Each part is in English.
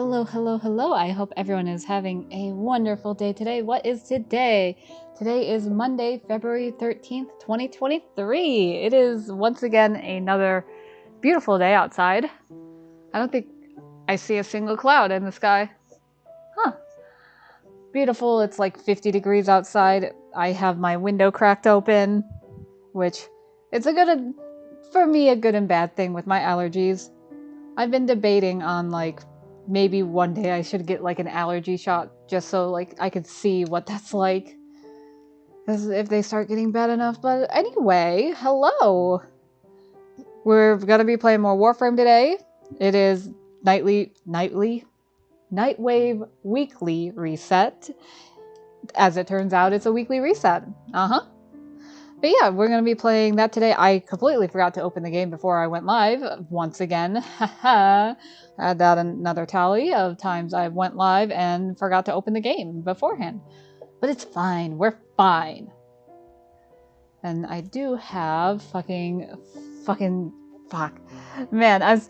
Hello, hello, hello. I hope everyone is having a wonderful day today. What is today? Today is Monday, February 13th, 2023. It is once again another beautiful day outside. I don't think I see a single cloud in the sky. Huh. Beautiful. It's like 50 degrees outside. I have my window cracked open, which it's for me, a good and bad thing with my allergies. I've been debating on maybe one day I should get an allergy shot just so I could see what that's like. Because if they start getting bad enough. But anyway, hello! We're gonna be playing more Warframe today. It is Nightwave Weekly Reset. As it turns out, it's a weekly reset. But yeah, we're going to be playing that today. I completely forgot to open the game before I went live. Once again. Haha. Add that another tally of times I went live and forgot to open the game beforehand. But it's fine. We're fine. And I do have fuck. Man,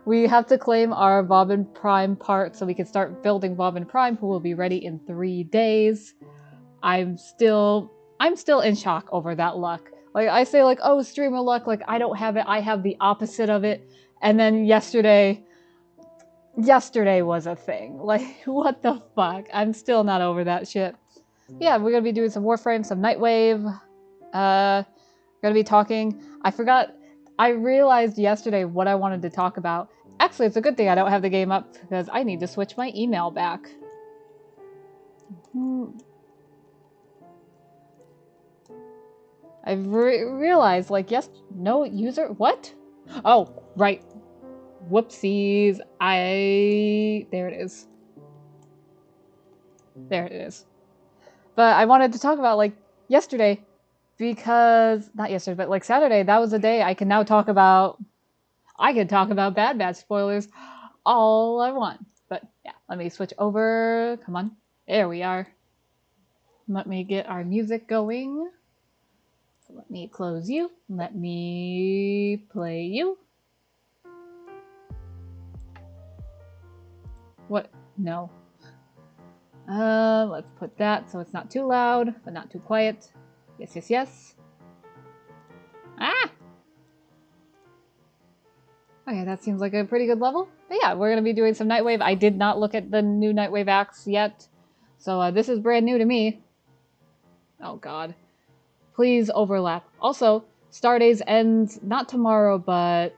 we have to claim our Bob and Prime part so we can start building Bob and Prime, who will be ready in 3 days. I'm still in shock over that luck. I say oh, streamer luck, I don't have it, I have the opposite of it. And then yesterday was a thing. What the fuck? I'm still not over that shit. Yeah, we're gonna be doing some Warframe, some Nightwave. We're gonna be talking. I realized yesterday what I wanted to talk about. Actually, it's a good thing I don't have the game up because I need to switch my email back. I've realized, no user, what? Oh, right. Whoopsies. There it is. There it is. But I wanted to talk about, yesterday, because, not yesterday, but, Saturday, that was the day I can talk about Bad Batch spoilers all I want. But, yeah, let me switch over. Come on. There we are. Let me get our music going. Let me close you. Let me play you. What? No. Let's put that so it's not too loud, but not too quiet. Yes, yes, yes. Ah! Okay, that seems like a pretty good level. But yeah, we're going to be doing some Nightwave. I did not look at the new Nightwave acts yet. So this is brand new to me. Oh god. Please overlap. Also, Stardays ends not tomorrow, but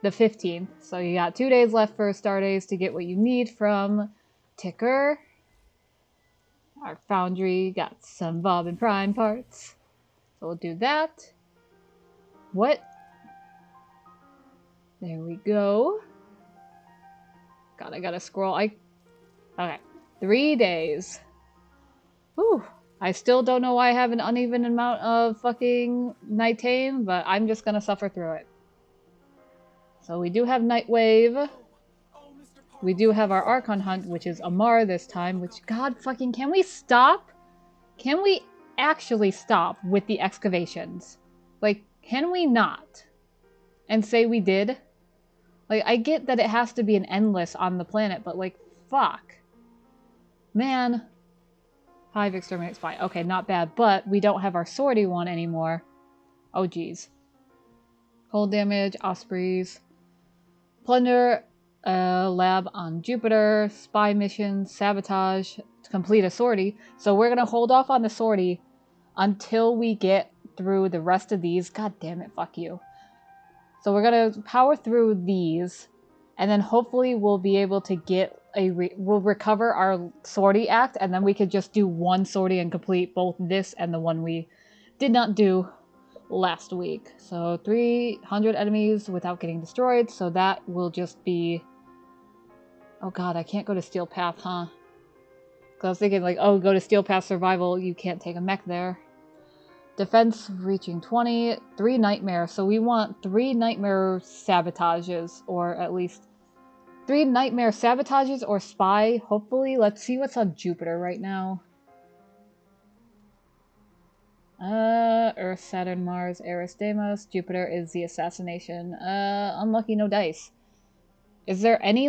the 15th. So you got 2 days left for Stardays to get what you need from Ticker. Our foundry got some Bob and Prime parts. So we'll do that. What? There we go. God, I gotta scroll. Okay. 3 days. Whew. I still don't know why I have an uneven amount of fucking Nightane, but I'm just gonna suffer through it. So we do have Nightwave. We do have our Archon Hunt, which is Amar this time, which, god fucking, can we stop? Can we actually stop with the excavations? Can we not? And say we did? I get that it has to be an endless on the planet, but fuck. Man. Hive exterminate spy. Okay, not bad, but we don't have our swordy one anymore. Oh, geez. Cold damage, Ospreys. Plunder, lab on Jupiter, spy mission, sabotage, to complete a sortie. So we're gonna hold off on the sortie until we get through the rest of these. God damn it, fuck you. So we're gonna power through these, and then hopefully we'll be able to get we'll recover our sortie act, and then we could just do one sortie and complete both this and the one we did not do last week. So 300 enemies without getting destroyed, so that will just be... Oh god, I can't go to Steel Path, huh? Because I was thinking oh, go to Steel Path Survival, you can't take a mech there. Defense reaching 20, 3 Nightmare, so we want 3 Nightmare Sabotages, or at least 3 Nightmare Sabotages or Spy, hopefully. Let's see what's on Jupiter right now. Earth, Saturn, Mars, Eris, Deimos. Jupiter is the assassination. Unlucky, no dice. Is there any,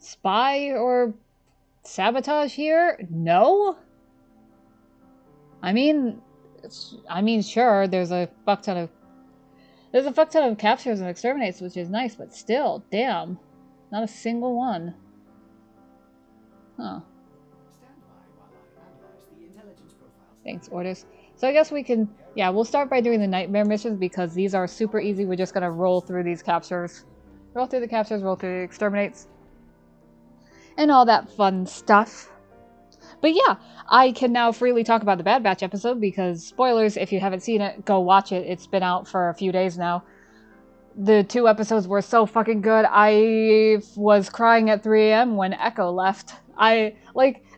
spy or sabotage here? No? I mean, sure, there's a fuck ton of captures and exterminates, which is nice, but still, damn. Not a single one. Huh. Thanks, orders. So I guess we can, yeah, we'll start by doing the nightmare missions because these are super easy. We're just gonna roll through these captures. Roll through the captures, roll through the exterminates. And all that fun stuff. But yeah, I can now freely talk about the Bad Batch episode because, spoilers, if you haven't seen it, go watch it. It's been out for a few days now. The 2 episodes were so fucking good. I was crying at 3 a.m. when Echo left.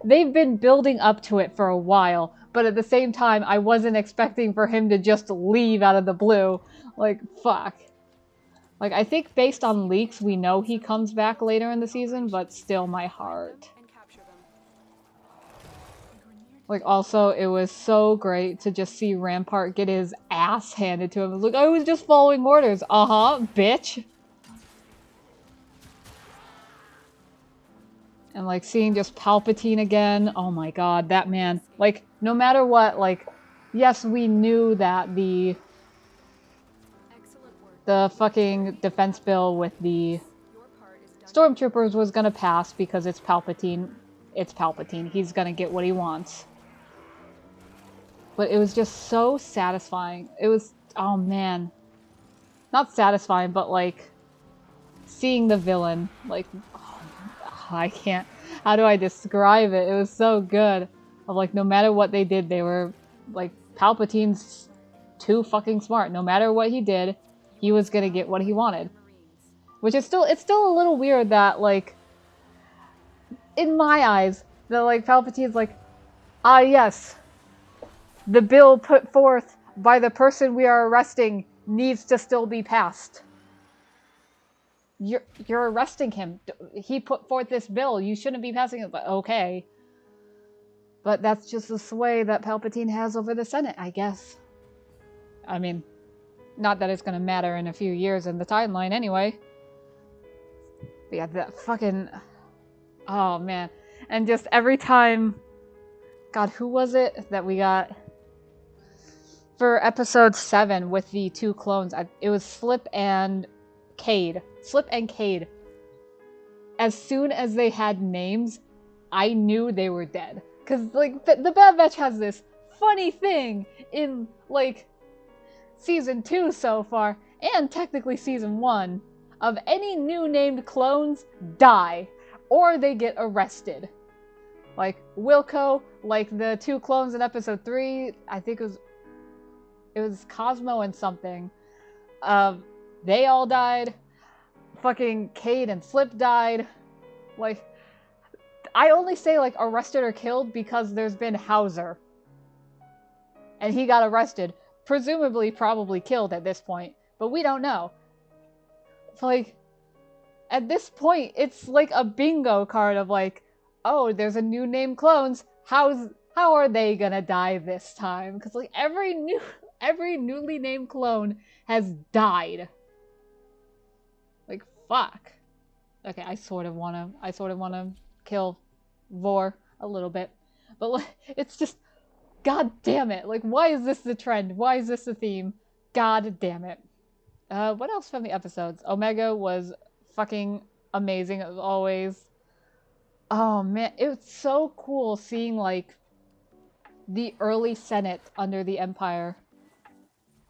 They've been building up to it for a while, but at the same time, I wasn't expecting for him to just leave out of the blue. Like, fuck. Like, I think based on leaks, we know he comes back later in the season, but still my heart. Like, also, it was so great to just see Rampart get his ass handed to him. It was like, I was just following orders. Uh-huh, bitch. And, like, seeing just Palpatine again. Oh my god, that man. Like, no matter what, like, yes, we knew that the fucking defense bill with the stormtroopers was gonna pass because it's Palpatine. It's Palpatine. He's gonna get what he wants. But it was just so satisfying. It was, oh man. Not satisfying, but like, seeing the villain. Like, oh, I can't, how do I describe it? It was so good. Of like, no matter what they did, they were, like, Palpatine's too fucking smart. No matter what he did, he was gonna get what he wanted. Which is still, it's still a little weird that, like, in my eyes, that, like, Palpatine's like, ah, yes. The bill put forth by the person we are arresting needs to still be passed. You're arresting him. He put forth this bill. You shouldn't be passing it. But okay. But that's just the sway that Palpatine has over the Senate, I guess. I mean, not that it's going to matter in a few years in the timeline anyway. But yeah, that fucking... Oh, man. And just every time... God, who was it that we got... For episode 7 with the 2 clones, it was Slip and Cade. Slip and Cade. As soon as they had names, I knew they were dead. Because, like, the Bad Batch has this funny thing in, like, Season 2 so far, and technically Season 1, of any new named clones die, or they get arrested. Like, Wilco, like the 2 clones in episode 3, I think it was Cosmo and something. They all died. Fucking Cade and Slip died. Like, I only say, like, arrested or killed because there's been Hauser. And he got arrested. Presumably, probably killed at this point. But we don't know. Like, at this point, it's like a bingo card of, like, oh, there's a new name clones. How are they gonna die this time? Because, like, every newly named clone has died. Like, fuck. Okay, I sort of wanna kill Vor a little bit. But, like, it's just, god damn it. Like, why is this the trend? Why is this the theme? God damn it. What else from the episodes? Omega was fucking amazing as always. Oh man, it was so cool seeing, like, the early Senate under the Empire.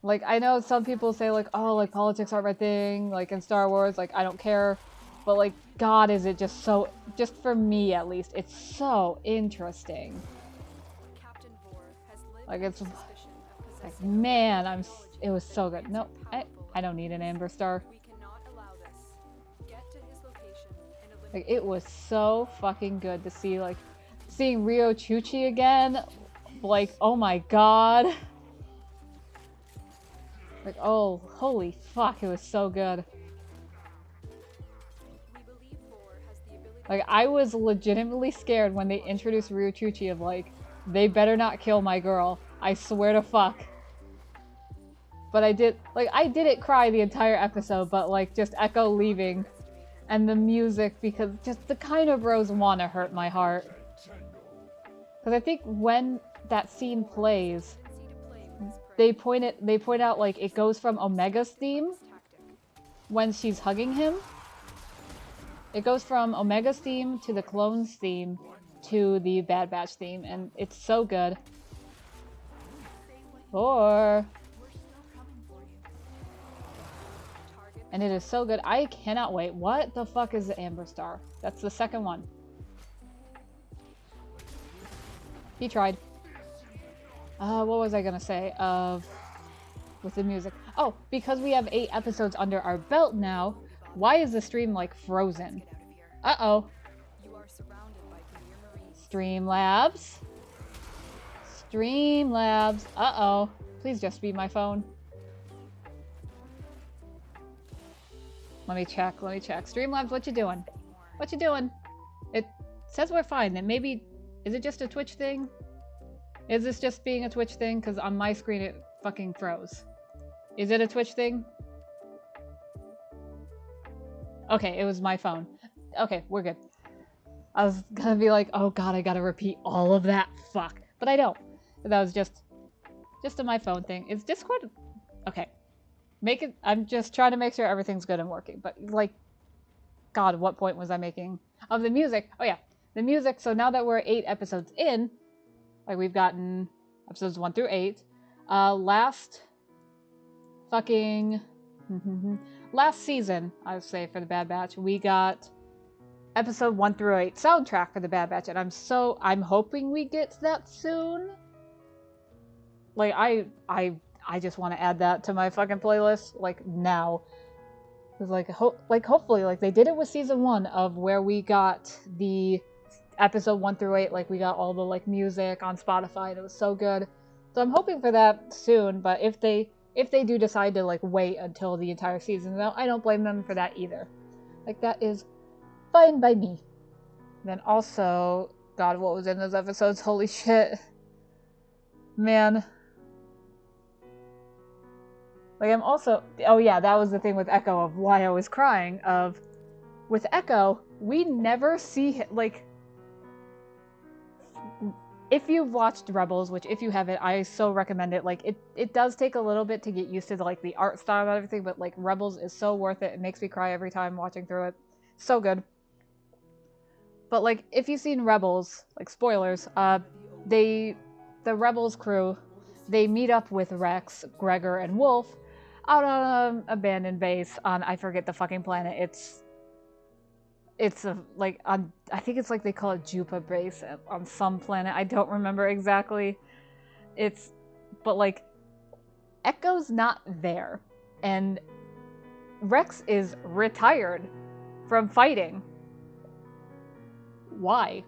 Like, I know some people say, like, oh, like, politics aren't my thing, like, in Star Wars, like, I don't care. But, like, God, is it just so, just for me, at least, it's so interesting. Like, it's, like, man, it was so good. No, I don't need an Amber Star. Like, it was so fucking good to see, like, seeing Rio Chuchi again. Like, oh my god. Like, oh, holy fuck, it was so good. Like, I was legitimately scared when they introduced Rio Chuchi of, like, they better not kill my girl. I swear to fuck. But I didn't cry the entire episode, but, like, just Echo leaving and the music, because just the kind of bros want to hurt my heart. Because I think when that scene plays, they point out like it goes from Omega's theme when she's hugging him. It goes from Omega's theme to the clone's theme to the Bad Batch theme, and it's so good. And it is so good. I cannot wait. What the fuck is the Amber Star? That's the second one. He tried. What was I gonna say? With the music. Oh, because we have 8 episodes under our belt now, why is the stream like frozen? Uh-oh. Streamlabs. Streamlabs. Uh-oh. Please just be my phone. Let me check. Streamlabs, what you doing? What you doing? It says we're fine. Then maybe... Is it just a Twitch thing? Is this just being a Twitch thing? Because on my screen it fucking froze. Is it a Twitch thing? Okay, it was my phone. Okay, we're good. I was gonna be like, oh god, I gotta repeat all of that. Fuck. But I don't. That was just a my phone thing. Is Discord... Okay. I'm just trying to make sure everything's good and working. But, like... God, what point was I making? Of the music. Oh yeah. The music. So now that we're 8 episodes in... Like, we've gotten episodes 1 through 8. Last season, I would say, for the Bad Batch, we got episode 1 through 8 soundtrack for the Bad Batch, and I'm hoping we get that soon. Like, I just want to add that to my fucking playlist, like, now. Cause hopefully, like, they did it with season 1 of where we got the episode 1 through 8, like, we got all the, like, music on Spotify, and it was so good. So I'm hoping for that soon, but if they do decide to, like, wait until the entire season, though, I don't blame them for that either. Like, that is fine by me. Then also, God, what was in those episodes? Holy shit. Man. Like, I'm also... Oh yeah, that was the thing with Echo of why I was crying, of... With Echo, we never see, like... If you've watched Rebels, which if you haven't, I so recommend it. Like, it does take a little bit to get used to, like, the art style and everything, but, like, Rebels is so worth it. It makes me cry every time watching through it. So good. But, like, if you've seen Rebels, like, spoilers, the Rebels crew, they meet up with Rex, Gregor, and Wolf out on an abandoned base on, I forget the fucking planet. It's like, on, I think it's like they call it Jupa base on some planet. I don't remember exactly. But like, Echo's not there. And Rex is retired from fighting. Why?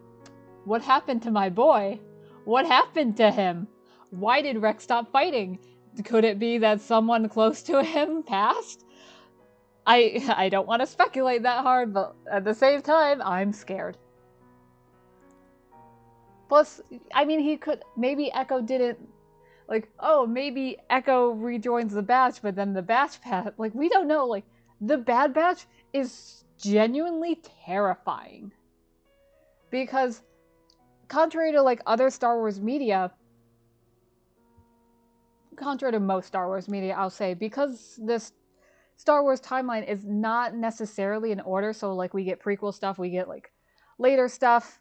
What happened to my boy? What happened to him? Why did Rex stop fighting? Could it be that someone close to him passed? I don't want to speculate that hard, but at the same time, I'm scared. Plus, I mean, he could... Maybe Echo didn't... Like, oh, maybe Echo rejoins the Batch, but then the Batch passed. Like, we don't know. Like, the Bad Batch is genuinely terrifying. Because, contrary to, like, other Star Wars media... Contrary to most Star Wars media, I'll say, because this Star Wars timeline is not necessarily in order, so, like, we get prequel stuff, we get, like, later stuff.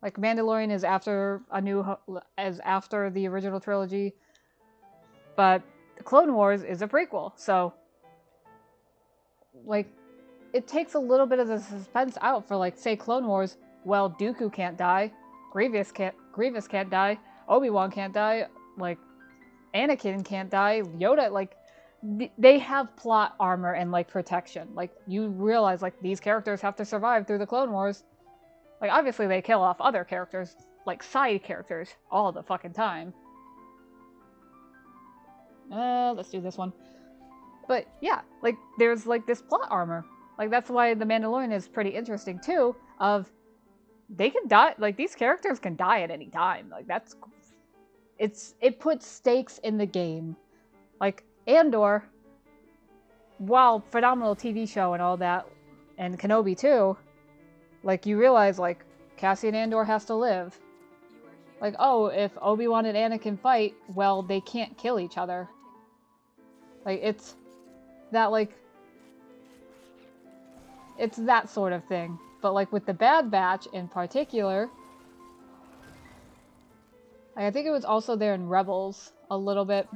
Like, Mandalorian is after after the original trilogy, but Clone Wars is a prequel, so, like, it takes a little bit of the suspense out for, like, say, Clone Wars. Well, Dooku can't die, Grievous can't die, Obi-Wan can't die, like, Anakin can't die, Yoda, like, they have plot armor and, like, protection. Like, you realize, like, these characters have to survive through the Clone Wars. Like, obviously they kill off other characters, like, side characters, all the fucking time. Let's do this one. But, yeah, like, there's, like, this plot armor. Like, that's why The Mandalorian is pretty interesting, too, of, they can die, like, these characters can die at any time. Like, that's... It puts stakes in the game. Like, Andor, while phenomenal TV show and all that, and Kenobi too. Like, you realize, like, Cassian Andor has to live. Like, oh, if Obi-Wan and Anakin fight, well, they can't kill each other. Like, it's that, like, it's that sort of thing. But, like, with the Bad Batch in particular, like, I think it was also there in Rebels a little bit,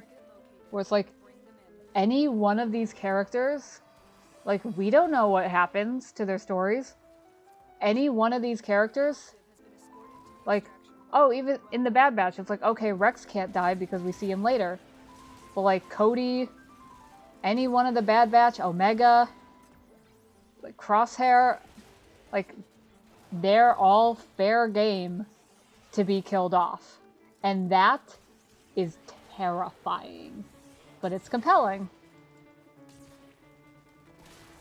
where it's like, any one of these characters, like, we don't know what happens to their stories. Any one of these characters, like, oh, even in the Bad Batch, it's like, okay, Rex can't die because we see him later. But, like, Cody, any one of the Bad Batch, Omega, like, Crosshair, like, they're all fair game to be killed off. And that is terrifying. But it's compelling.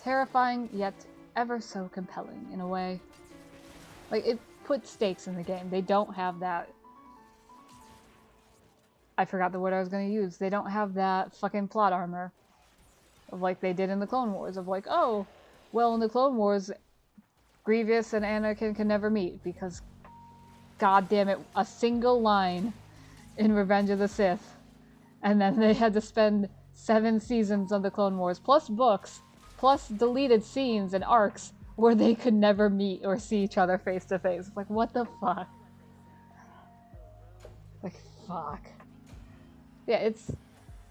Terrifying, yet ever so compelling in a way. Like, it puts stakes in the game. They don't have that... I forgot the word I was going to use. They don't have that fucking plot armor. Of like they did in the Clone Wars. Of like, oh, well, in the Clone Wars, Grievous and Anakin can never meet. Because, god damn it, a single line in Revenge of the Sith. And then they had to spend 7 seasons of the Clone Wars, plus books, plus deleted scenes and arcs, where they could never meet or see each other face to face. Like, what the fuck? Like, fuck. Yeah, it's...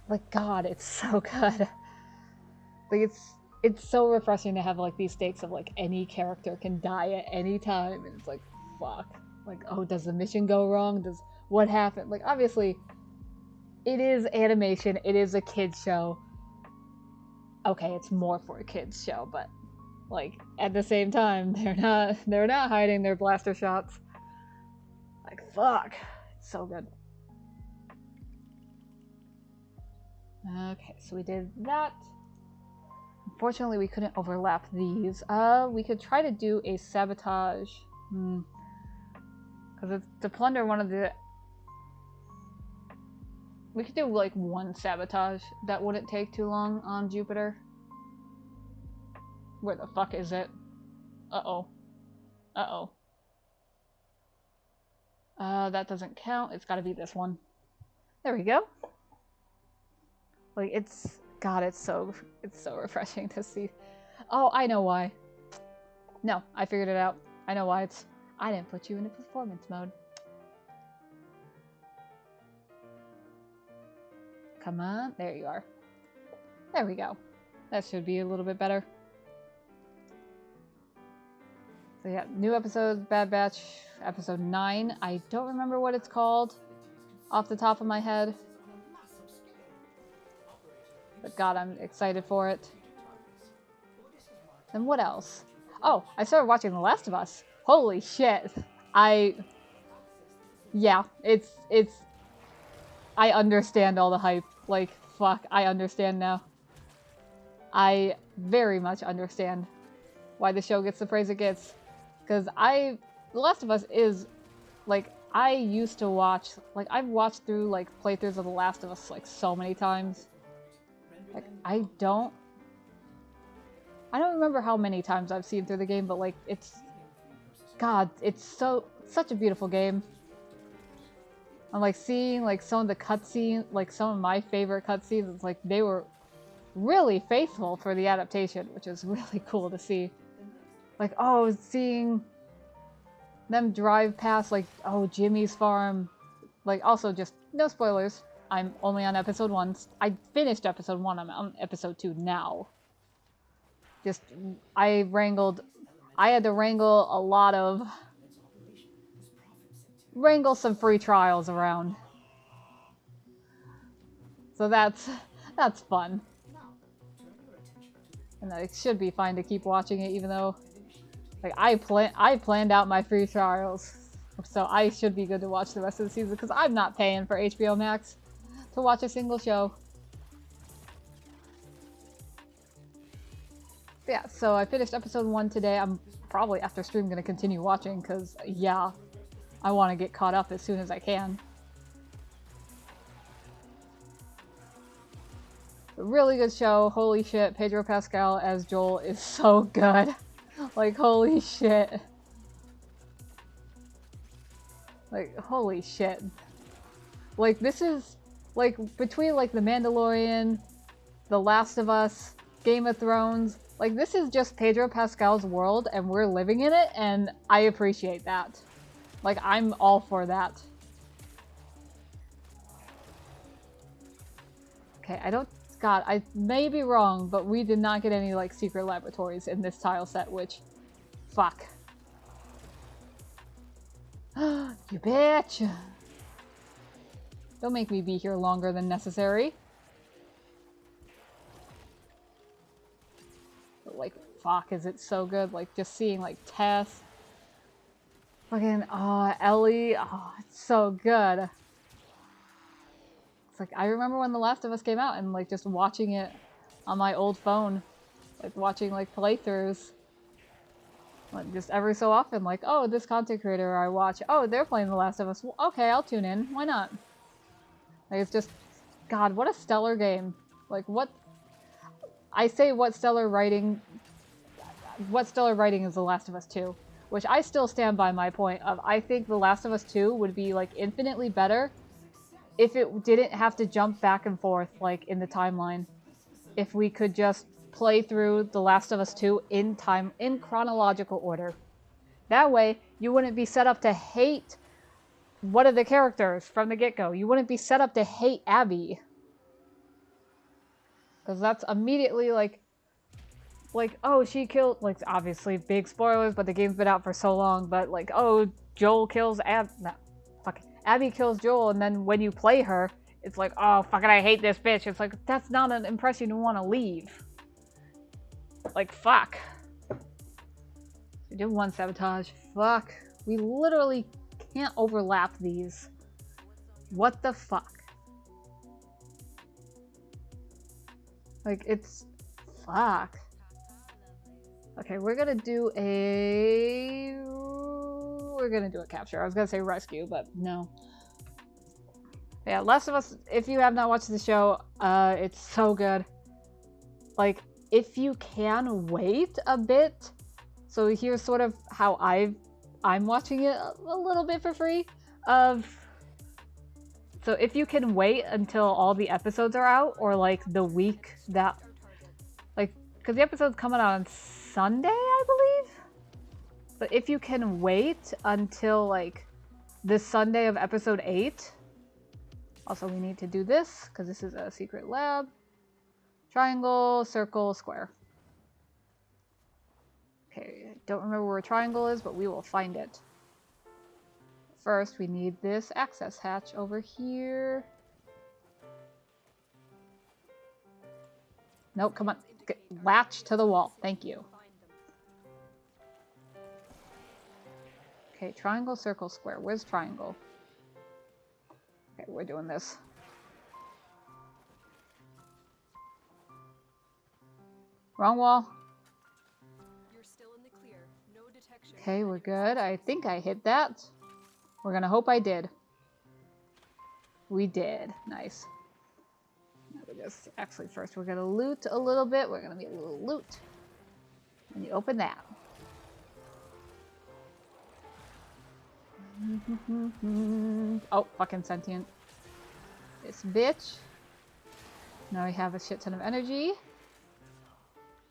like, God, it's so good. Like, it's so refreshing to have, like, these stakes of, like, any character can die at any time. And it's like, fuck. Like, oh, does the mission go wrong? Does... what happened? Like, obviously, it is animation. It is a kid's show. Okay, it's more for a kid's show, but... like, at the same time, they're not hiding their blaster shots. Like, fuck. It's so good. Okay, so we did that. Unfortunately, we couldn't overlap these. We could try to do a sabotage. Because to plunder one of the... we could do, like, one sabotage. That wouldn't take too long on Jupiter. Where the fuck is it? Uh-oh. Uh-oh. That doesn't count. It's gotta be this one. There we go. Like, it's... God, it's so refreshing to see. Oh, I know why. No, I figured it out. I know why it's... I didn't put you in a performance mode. Come on. There you are. There we go. That should be a little bit better. So yeah, new episode, Bad Batch, episode 9. I don't remember what it's called off the top of my head. But God, I'm excited for it. And what else? Oh, I started watching The Last of Us. Holy shit. Yeah, it's... I understand all the hype. Like, fuck, I understand now. I very much understand why the show gets the praise it gets. Because The Last of Us is, like, I used to watch, like, I've watched through, like, playthroughs of The Last of Us, like, so many times. Like, I don't remember how many times I've seen through the game, but, like, it's, God, it's such a beautiful game. I'm, like, seeing, like, some of the cutscenes, like, some of my favorite cutscenes, it's like, they were really faithful for the adaptation, which is really cool to see. Like, oh, seeing them drive past, like, oh, Jimmy's farm. Like, also, just, no spoilers. I'm only on episode 1. I finished episode 1. I'm on episode 2 now. Just, I had to wrangle some free trials around. So that's fun. And it should be fine to keep watching it, even though, like, I planned out my free trials. So I should be good to watch the rest of the season, because I'm not paying for HBO Max to watch a single show. Yeah, so I finished episode 1 today. I'm probably, after stream, going to continue watching, because, yeah, I want to get caught up as soon as I can. A really good show. Holy shit, Pedro Pascal as Joel is so good. Like, holy shit. Like, holy shit. Like, this is, like, between, like, The Mandalorian, The Last of Us, Game of Thrones, like, this is just Pedro Pascal's world, and we're living in it, and I appreciate that. Like, I'm all for that. Okay, God, I may be wrong, but we did not get any, like, secret laboratories in this tile set, which, fuck. You bitch! Don't make me be here longer than necessary. But, like, fuck, is it so good? Like, just seeing, like, Tess. Fucking, oh, Ellie. Oh, it's so good. It's like, I remember when The Last of Us came out and, like, just watching it on my old phone. Like, watching, like, playthroughs. Like, just every so often, like, oh, this content creator I watch, oh, they're playing The Last of Us. Well, okay, I'll tune in. Why not? Like, it's just, God, what a stellar game. Like, what... I say what stellar writing is The Last of Us 2. Which I still stand by my point of, I think The Last of Us 2 would be, like, infinitely better if it didn't have to jump back and forth, like, in the timeline. If we could just play through The Last of Us 2 in chronological order. That way, you wouldn't be set up to hate one of the characters from the get-go. You wouldn't be set up to hate Abby. Because that's immediately, like, oh, she killed, like, obviously, big spoilers, but the game's been out for so long, but, like, oh, Joel kills Abby kills Joel, and then when you play her, it's like, oh, fucking I hate this bitch. It's like, that's not an impression you want to leave. Like, fuck. We did one sabotage. Fuck. We literally can't overlap these. What the fuck? Like, it's... Fuck. Okay, we're gonna do a... We're gonna do a capture. I was gonna say rescue, but no. Yeah, Last of Us, if you have not watched the show, it's so good. Like, if you can wait a bit, so here's sort of how I'm watching it a little bit for free. So if you can wait until all the episodes are out, or like the week that, like, because the episode's coming out on Sunday, I believe? But if you can wait until like the Sunday of episode 8, also we need to do this, because this is a secret lab. Triangle, circle, square. Okay, I don't remember where a triangle is, but we will find it. First, we need this access hatch over here. Nope, come on. Latch to the wall. Thank you. Okay, triangle, circle, square. Where's triangle? Okay, we're doing this. Wrong wall. You're still in the clear. No detection. Okay, we're good. I think I hit that. We're gonna hope I did. We did. Nice. Now we just actually first we're gonna loot a little bit. We're gonna be a little loot. And you open that. Oh, fucking sentient. This bitch. Now we have a shit ton of energy.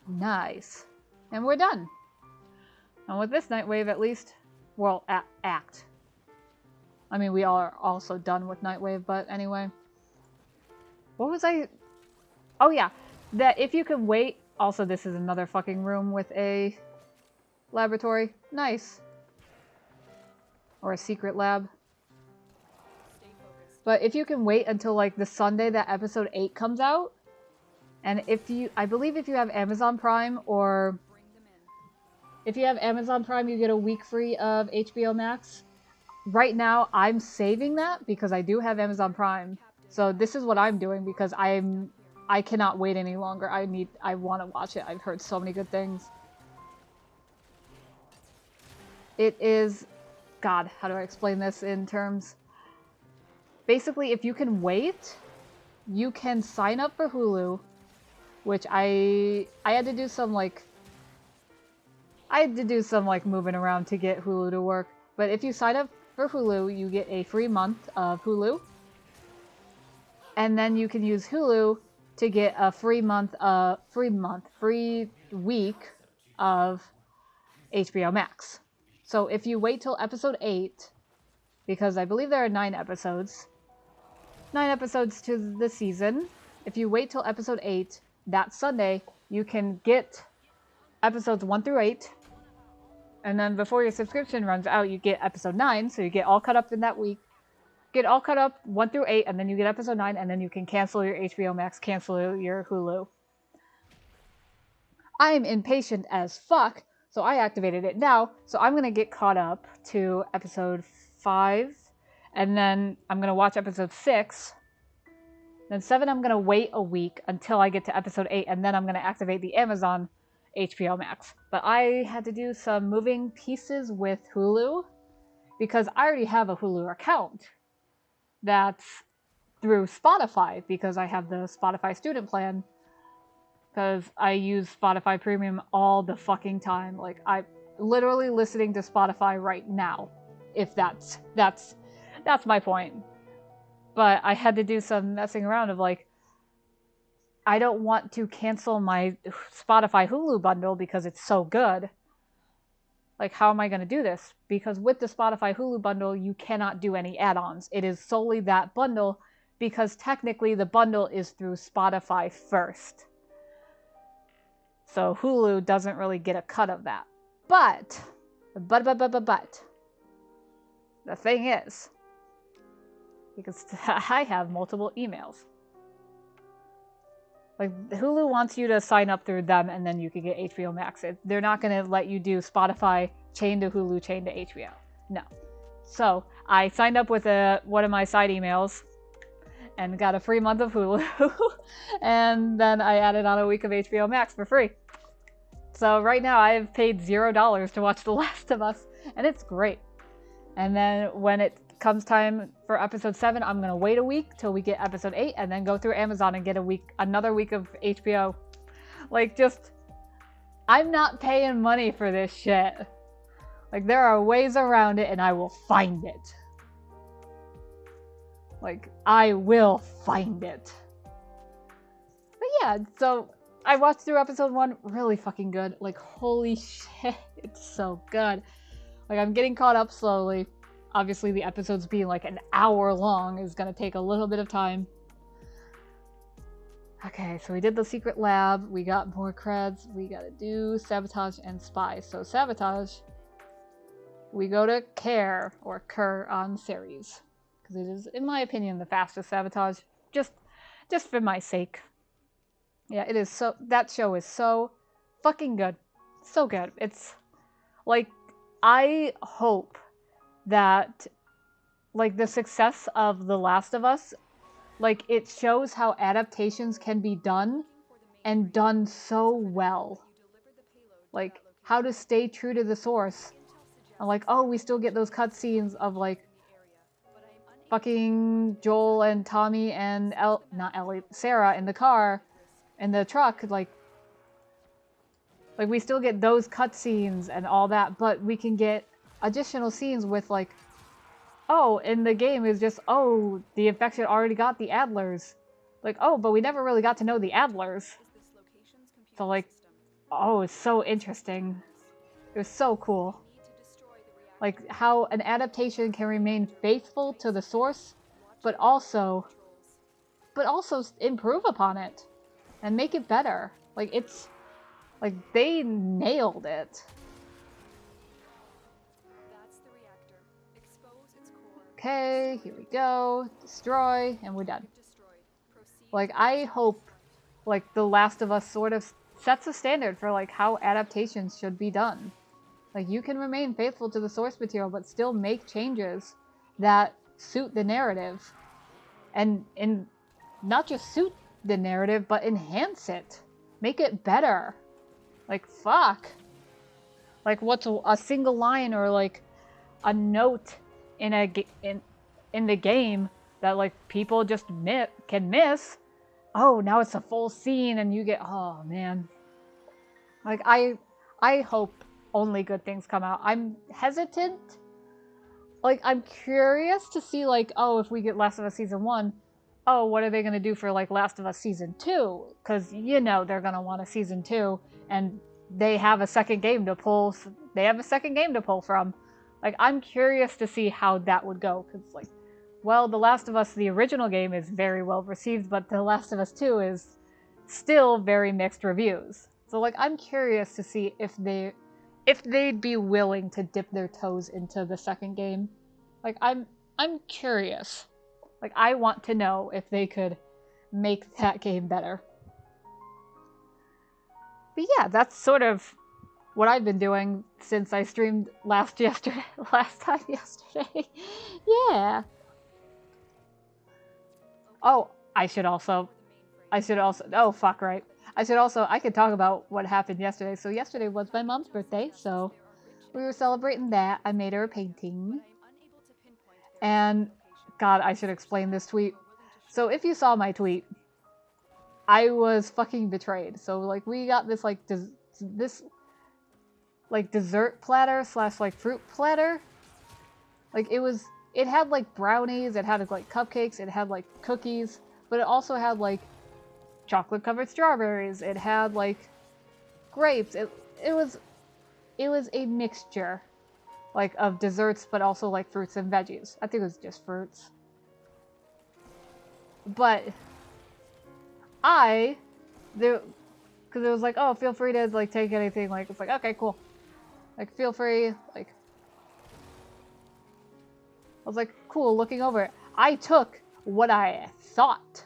Nice. And we're done. And with this Nightwave, at least, well, act. I mean, we are also done with Nightwave, but anyway. What was I... Oh, yeah. That if you could wait... Also, this is another fucking room with a laboratory. Nice. Or a secret lab. But if you can wait until, like, the Sunday that episode 8 comes out, and if you... I believe if you have Amazon Prime, or... If you have Amazon Prime, you get a week free of HBO Max. Right now, I'm saving that because I do have Amazon Prime. So this is what I'm doing because I cannot wait any longer. I want to watch it. I've heard so many good things. It is... God, how do I explain this in terms? Basically, if you can wait, you can sign up for Hulu, which I had to do some, like... I had to do some like moving around to get Hulu to work. But if you sign up for Hulu, you get a free month of Hulu. And then you can use Hulu to get a free week of HBO Max. So if you wait till episode 8, because I believe there are 9 episodes to the season. If you wait till episode 8, that Sunday, you can get episodes 1 through 8. And then before your subscription runs out, you get episode 9, so you get all caught up in that week. Get all caught up 1 through 8, and then you get episode 9, and then you can cancel your HBO Max, cancel your Hulu. I'm impatient as fuck, so I activated it now. So I'm going to get caught up to episode 5, and then I'm going to watch episode 6. Then 7, I'm going to wait a week until I get to episode 8, and then I'm going to activate the Amazon HBO Max. But I had to do some moving pieces with Hulu, because I already have a Hulu account. That's through Spotify, because I have the Spotify student plan, because I use Spotify Premium all the fucking time. Like, I'm literally listening to Spotify right now, if that's my point. But I had to do some messing around of like, I don't want to cancel my Spotify Hulu bundle because it's so good. Like, how am I going to do this? Because with the Spotify Hulu bundle, you cannot do any add-ons. It is solely that bundle, because technically the bundle is through Spotify first. So Hulu doesn't really get a cut of that. But, the thing is, because I have multiple emails. Like, Hulu wants you to sign up through them, and then you can get HBO Max. They're not going to let you do Spotify chain to Hulu, chain to HBO. No. So, I signed up with one of my side emails and got a free month of Hulu. And then I added on a week of HBO Max for free. So, right now, I have paid $0 to watch The Last of Us, and it's great. And then when it comes time for episode 7, I'm gonna wait a week till we get episode 8, and then go through Amazon and get another week of HBO. Like, just, I'm not paying money for this shit. Like, there are ways around it, and I will find it. Like, I will find it. But yeah, so I watched through episode 1, really fucking good. Like, holy shit, it's so good. Like, I'm getting caught up slowly. Obviously, the episodes being like an hour long is going to take a little bit of time. Okay, so we did the secret lab. We got more creds. We got to do sabotage and spy. So sabotage, we go to care or cur on Ceres, because it is, in my opinion, the fastest sabotage. Just for my sake. Yeah, it is so. That show is so fucking good. So good. It's like, I hope that, like, the success of The Last of Us, like, it shows how adaptations can be done, and done so well. Like, how to stay true to the source. And like, oh, we still get those cutscenes of, like, fucking Joel and Tommy and not Ellie, Sarah in the car, in the truck, like we still get those cutscenes and all that, but we can get additional scenes with, like, oh, in the game is just, oh, the infection already got the Adlers. Like, oh, but we never really got to know the Adlers. So, like, oh, it's so interesting. It was so cool. Like, how an adaptation can remain faithful to the source, but also improve upon it and make it better. Like, it's, like, they nailed it. Okay, here we go. Destroy, and we're done. Like, I hope, like, The Last of Us sort of sets a standard for, like, how adaptations should be done. Like, you can remain faithful to the source material, but still make changes that suit the narrative. And not just suit the narrative, but enhance it. Make it better. Like, fuck. Like, what's a single line or, like, a note in the game that, like, people just can miss. Oh, now it's a full scene and you get, oh man. Like, I hope only good things come out. I'm hesitant. Like, I'm curious to see, like, oh, if we get Last of Us Season 1, oh, what are they going to do for, like, Last of Us Season 2? Because, you know, they're going to want a Season 2, and they have a second game to pull. They have a second game to pull from. Like, I'm curious to see how that would go. Because, like, well, The Last of Us, the original game, is very well received, but The Last of Us 2 is still very mixed reviews. So, like, I'm curious to see if they'd be willing to dip their toes into the second game. Like, I'm curious. Like, I want to know if they could make that game better. But yeah, that's sort of what I've been doing since I streamed last time yesterday. Yeah. Oh, I could talk about what happened yesterday. So yesterday was my mom's birthday, so we were celebrating that. I made her a painting. And, God, I should explain this tweet. So if you saw my tweet, I was fucking betrayed. So, like, we got this, like, dessert platter / like, fruit platter. Like, it had, like, brownies, it had, like, cupcakes, it had, like, cookies, but it also had, like, chocolate-covered strawberries, it had, like, grapes. It was a mixture, like, of desserts, but also, like, fruits and veggies. I think it was just fruits. But because it was like, oh, feel free to, like, take anything. Like, it's like, okay, cool. Like, feel free. Like, I was like, cool, looking over it. I took what I thought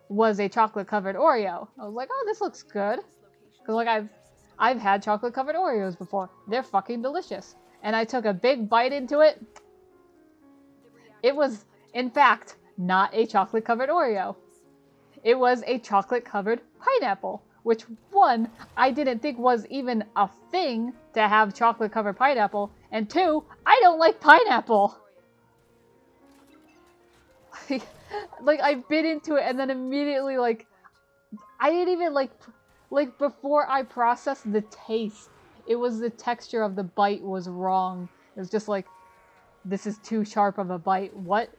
was a chocolate-covered Oreo. I was like, oh, this looks good. Because, like, I've had chocolate-covered Oreos before. They're fucking delicious. And I took a big bite into it. It was, in fact, not a chocolate-covered Oreo. It was a chocolate-covered pineapple, which, one, I didn't think was even a thing to have chocolate-covered pineapple, and two, I don't like pineapple. Like, I bit into it, and then immediately, like, I didn't even, like, before I processed the taste, it was the texture of the bite was wrong. It was just like, this is too sharp of a bite. What?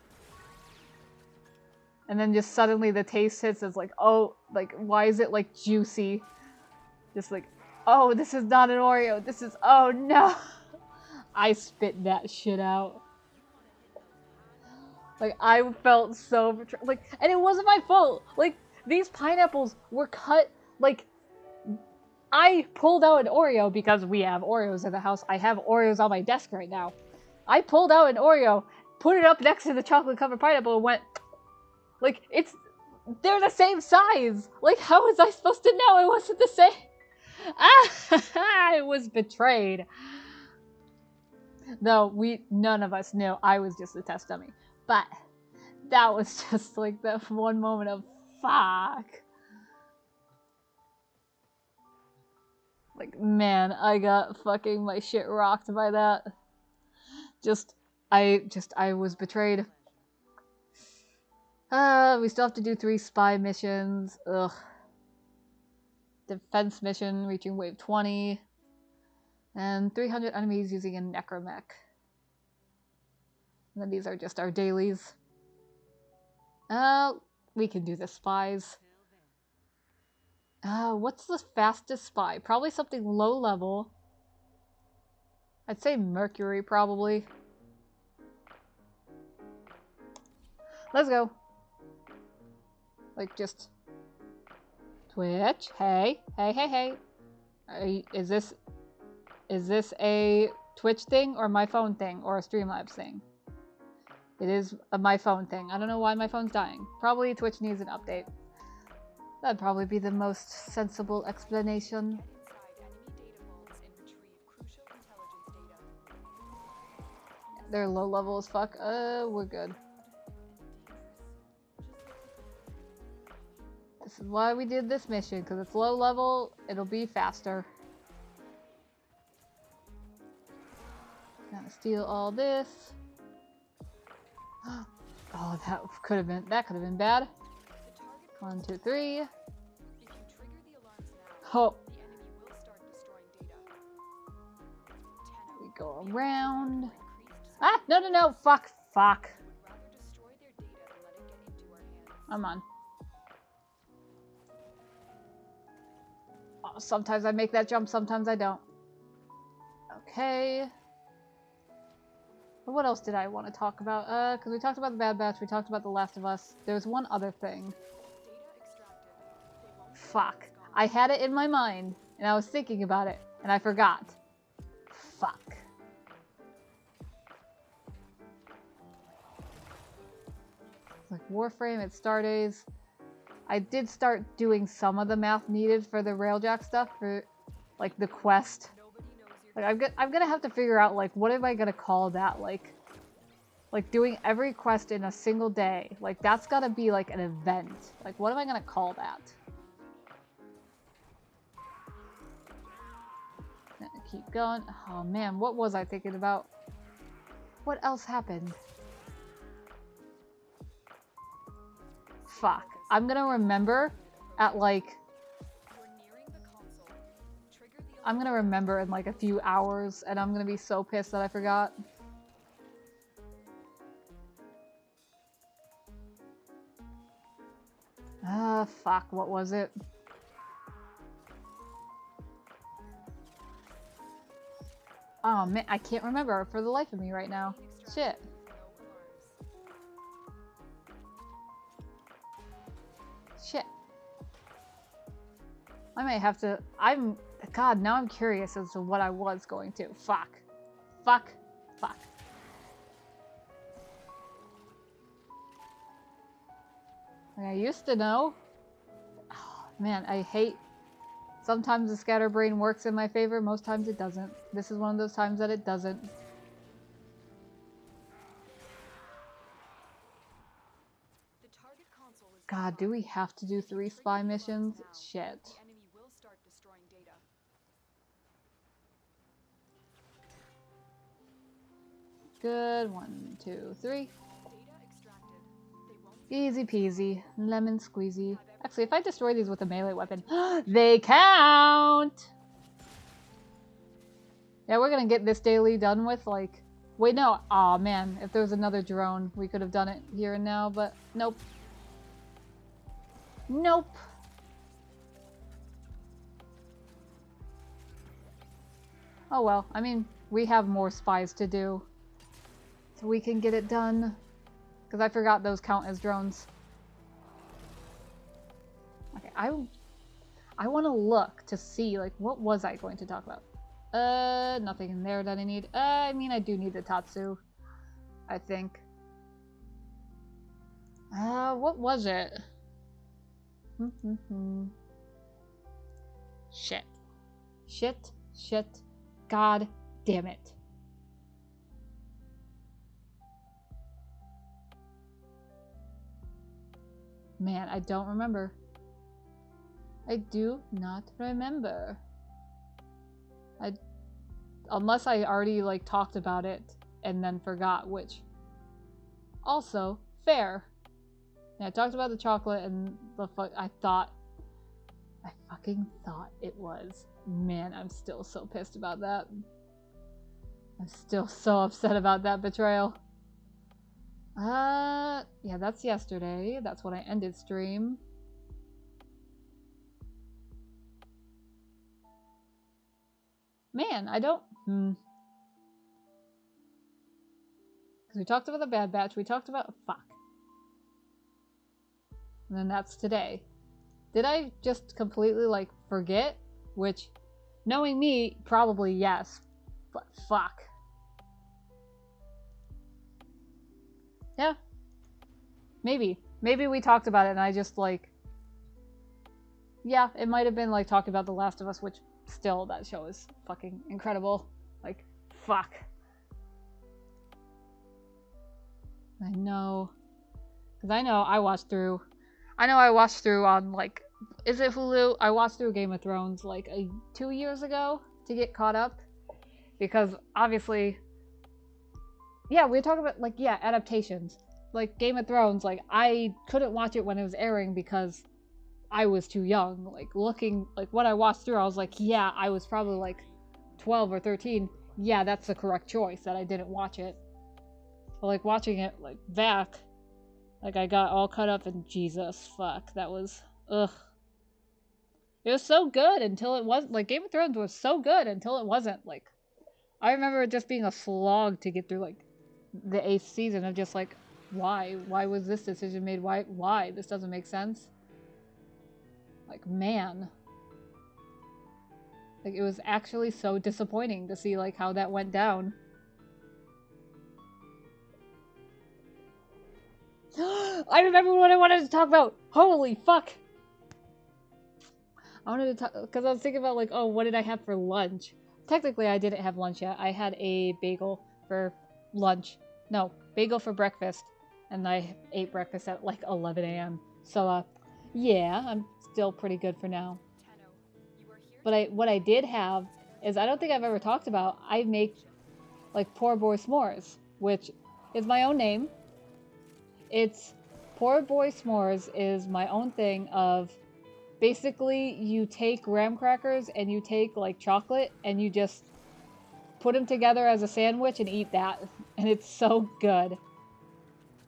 And then just suddenly the taste hits. It's like, oh, like, why is it, like, juicy? Just like, oh, this is not an Oreo. This is, oh, no. I spit that shit out. Like, I felt so betrayed. Like, and it wasn't my fault. Like, these pineapples were cut, like, I pulled out an Oreo because we have Oreos in the house. I have Oreos on my desk right now. I pulled out an Oreo, put it up next to the chocolate-covered pineapple, and went, like, they're the same size! Like, how was I supposed to know it wasn't the same? I was betrayed. No, none of us knew. I was just a test dummy. But that was just, like, that one moment of, fuck. Like, man, I got fucking my shit rocked by that. I was betrayed. We still have to do 3 spy missions. Ugh. Defense mission, reaching wave 20. And 300 enemies using a necromech. And then these are just our dailies. We can do the spies. What's the fastest spy? Probably something low level. I'd say Mercury, probably. Let's go. Like, just... Twitch? Hey. Is this a Twitch thing, or my phone thing, or a Streamlabs thing? It is my phone thing. I don't know why my phone's dying. Probably Twitch needs an update. That'd probably be the most sensible explanation. They're low level as fuck. We're good. This is why we did this mission, because it's low level, it'll be faster. Gotta steal all this. Oh, that could have been bad. 1, 2, 3. Oh. go around. Ah, no, no, no. Fuck, fuck. Come on. Oh, sometimes I make that jump, sometimes I don't. Okay. What else did I want to talk about? Because we talked about the Bad Batch, we talked about The Last of Us. There's one other thing. Fuck. I had it in my mind, and I was thinking about it, and I forgot. Fuck. It's like Warframe at Stardays. I did start doing some of the math needed for the Railjack stuff, for like the quest. Like I'm gonna have to figure out like what am I gonna call that, like doing every quest in a single day. Like that's gotta be like an event. Like what am I gonna call that? Keep going. Oh man, what was I thinking about? What else happened? Fuck. I'm gonna remember at like... I'm gonna remember in like a few hours and I'm gonna be so pissed that I forgot. Ah, fuck. What was it? Oh man, I can't remember for the life of me right now. Shit. Shit. I might have to... God, now I'm curious as to what I was going to. Fuck. Fuck. Fuck. Like I used to know. Oh, man, I hate... Sometimes the scatterbrain works in my favor, most times it doesn't. This is one of those times that it doesn't. God, do we have to do 3 spy missions? Shit. Good. 1, 2, 3. Easy peasy. Lemon squeezy. Actually, if I destroy these with a melee weapon, they count! Yeah, we're gonna get this daily done with, like... Wait, no. Aw, man. If there was another drone, we could have done it here and now, but nope. Nope. Oh well, I mean, we have more spies to do. So we can get it done. Because I forgot those count as drones. Okay, I want to look to see, like, what was I going to talk about? Nothing in there that I need. I mean, I do need the Tatsu, I think. What was it? Shit. Shit. Shit. God damn it. Man, I don't remember. I do not remember. Unless I already, like, talked about it and then forgot, which... Also, fair. Yeah, I talked about the chocolate and the I fucking thought it was. Man, I'm still so pissed about that. I'm still so upset about that betrayal. Yeah, that's yesterday. That's when I ended stream. Man, I don't... Because we talked about the Bad Batch, we talked about... Fuck. And then that's today. Did I just completely, like, forget? Which, knowing me, probably yes. But fuck. Yeah. Maybe. Maybe we talked about it and I just, like... Yeah, it might have been, like, talking about The Last of Us, which still, that show is fucking incredible. Like, fuck. I know. Because I know I watched through... I know I watched through on, like... Is it Hulu? I watched through Game of Thrones, like, 2 years ago to get caught up. Because, obviously... Yeah, we were talking about, like, yeah, adaptations. Like, Game of Thrones, like, I couldn't watch it when it was airing because I was too young. Like, looking... Like, what I watched through, I was like, yeah, I was probably, like, 12 or 13. yeah, that's the correct choice, that I didn't watch it. But like watching it like back, like I got all cut up and Jesus fuck, that was ugh. It was so good until it wasn't. Like Game of Thrones was so good until it wasn't. Like I remember it just being a slog to get through like the 8th season of just like why was this decision made? Why this doesn't make sense? Like man. Like it was actually so disappointing to see like how that went down. I remember what I wanted to talk about. Holy fuck. I wanted to talk because I was thinking about like, oh, what did I have for lunch? Technically, I didn't have lunch yet. I had a bagel for lunch. No, bagel for breakfast, and I ate breakfast at like 11 a.m. So, yeah, I'm still pretty good for now. But what I did have is I don't think I've ever talked about. I make like poor boy s'mores, which is my own name. It's poor boy s'mores is my own thing of. Basically, you take graham crackers and you take like chocolate and you just put them together as a sandwich and eat that. And it's so good.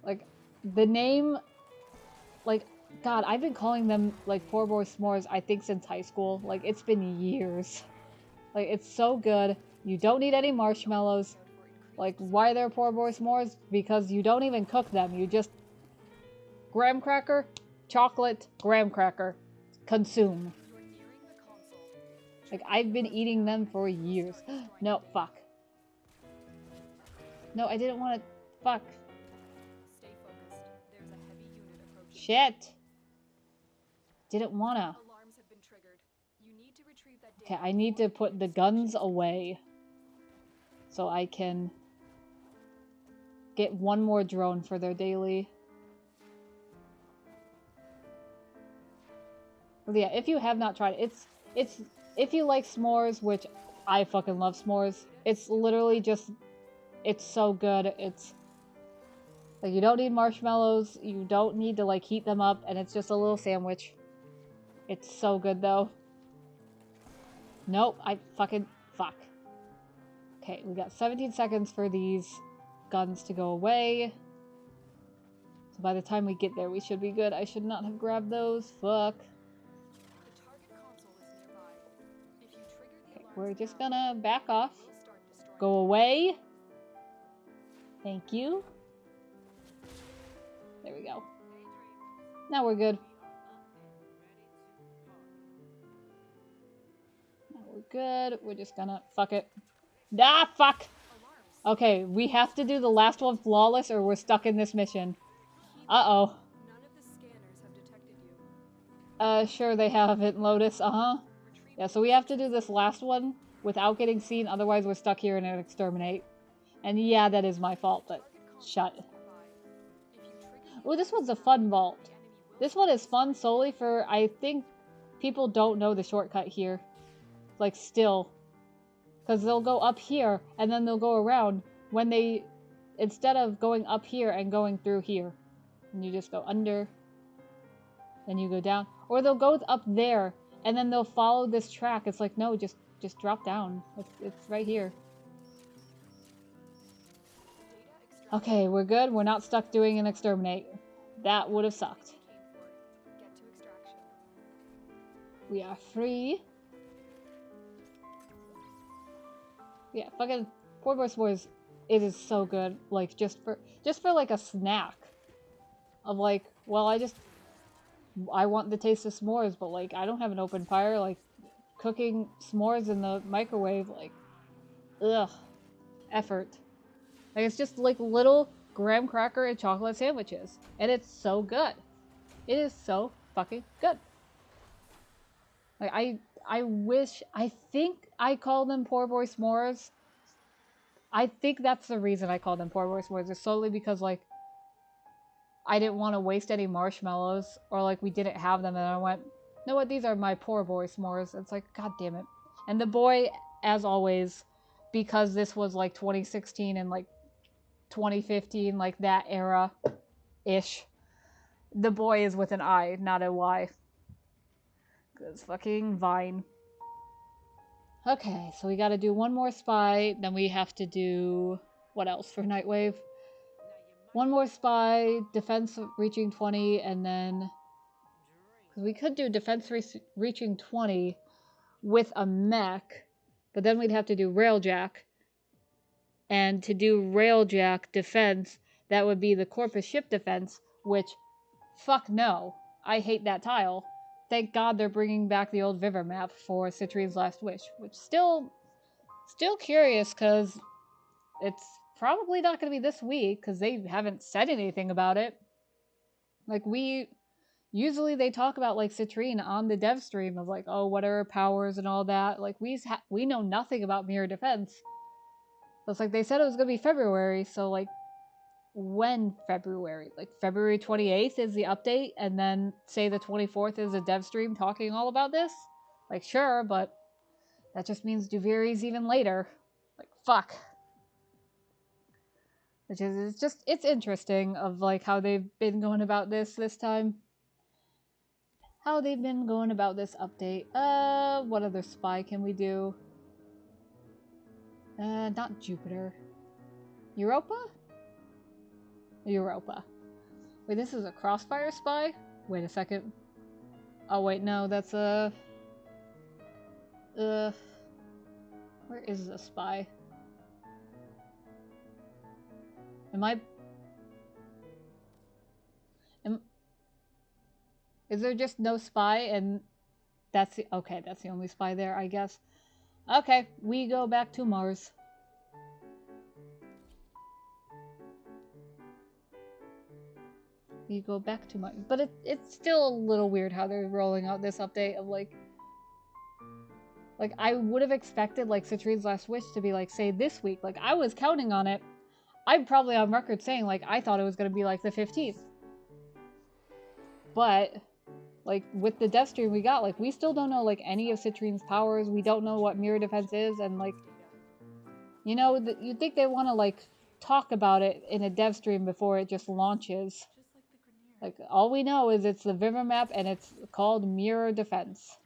Like, the name, like, God, I've been calling them like poor boy s'mores, I think, since high school. Like, it's been years. Like, it's so good. You don't need any marshmallows. Like, why they're poor boy s'mores? Because you don't even cook them. You just graham cracker, chocolate, graham cracker. Consume. Like, I've been eating them for years. No, fuck. No, I didn't want to. Fuck. Stay focused. There's a heavy unit approaching. Shit. Didn't wanna. Alarms have been triggered. You need to retrieve that Okay, data I need to before put the guns away. So I can get one more drone for their daily. Yeah, if you have not tried it, it's if you like s'mores, which I fucking love s'mores, it's literally just, it's so good. It's like you don't need marshmallows, you don't need to like heat them up, and it's just a little sandwich. It's so good though. Nope, I fucking fuck. Okay, we got 17 seconds for these guns to go away. So by the time we get there, we should be good. I should not have grabbed those. Fuck. Okay, we're just gonna back off. Go away. Thank you. There we go. Now we're good. Now we're good. We're just gonna... Fuck it. Ah, fuck! Okay, we have to do the last one flawless or we're stuck in this mission. Uh-oh. None of the scanners have detected you. Sure they haven't, Lotus. Uh-huh. Yeah, so we have to do this last one without getting seen, otherwise we're stuck here in an exterminate. And yeah, that is my fault, but shut. Oh, this one's a fun vault. This one is fun solely for, I think, people don't know the shortcut here. Like, still. Because they'll go up here, and then they'll go around when they... Instead of going up here and going through here. And you just go under. Then you go down. Or they'll go up there, and then they'll follow this track. It's like, no, just drop down. It's right here. Okay, we're good. We're not stuck doing an exterminate. That would have sucked. We are free. Yeah, fucking poor boy s'mores. It is so good. Like just for like a snack. Of like, well, I want the taste of s'mores, but like I don't have an open fire. Like cooking s'mores in the microwave, like, ugh, effort. Like it's just like little graham cracker and chocolate sandwiches, and it's so good. It is so fucking good. Like I wish, I think I call them poor boy s'mores. I think that's the reason I call them poor boy s'mores, is solely because like I didn't want to waste any marshmallows, or like we didn't have them, and I went, you know what, these are my poor boy s'mores. It's like, god damn it. And the boy, as always, because this was like 2016 and like 2015, like that era-ish, the boy is with an I, not a Y. Because fucking Vine. Okay, so we gotta do one more spy, then we have to do... What else for Nightwave? One more spy, defense reaching 20, and then... Because we could do defense reaching 20 with a mech, but then we'd have to do railjack. And to do railjack defense, that would be the Corpus ship defense, which, fuck no. I hate that tile. Thank God they're bringing back the old Viver map for Citrine's Last Wish, which still curious, because it's probably not going to be this week, because they haven't said anything about it. Like, usually they talk about, like, Citrine on the dev stream of, like, oh, what are her powers and all that. Like, we know nothing about Mirror Defense. So it's like, they said it was going to be February, so, like, when February? Like, February 28th is the update, and then, say, the 24th is a dev stream talking all about this? Like, sure, but that just means Duviri's even later. Like, fuck. Which is, it's interesting of, like, how they've been going about this time. How they've been going about this update. What other spy can we do? Not Jupiter. Europa? Europa. Wait, this is a Crossfire spy? Wait a second. Oh, wait, no, that's a... where is the spy? Is there just no spy and that's the... Okay, that's the only spy there, I guess. Okay, we go back to Mars. We go back to Mars. But it's still a little weird how they're rolling out this update of, like... Like, I would have expected, like, Citrine's Last Wish to be, like, say, this week. Like, I was counting on it. I'm probably on record saying, like, I thought it was going to be, like, the 15th. But, like, with the death stream we got, like, we still don't know, like, any of Citrine's powers. We don't know what Mirror Defense is, and, like, you know, you'd think they want to, like, talk about it in a dev stream before it just launches. Like, all we know is it's the Viver map, and it's called Mirror Defense.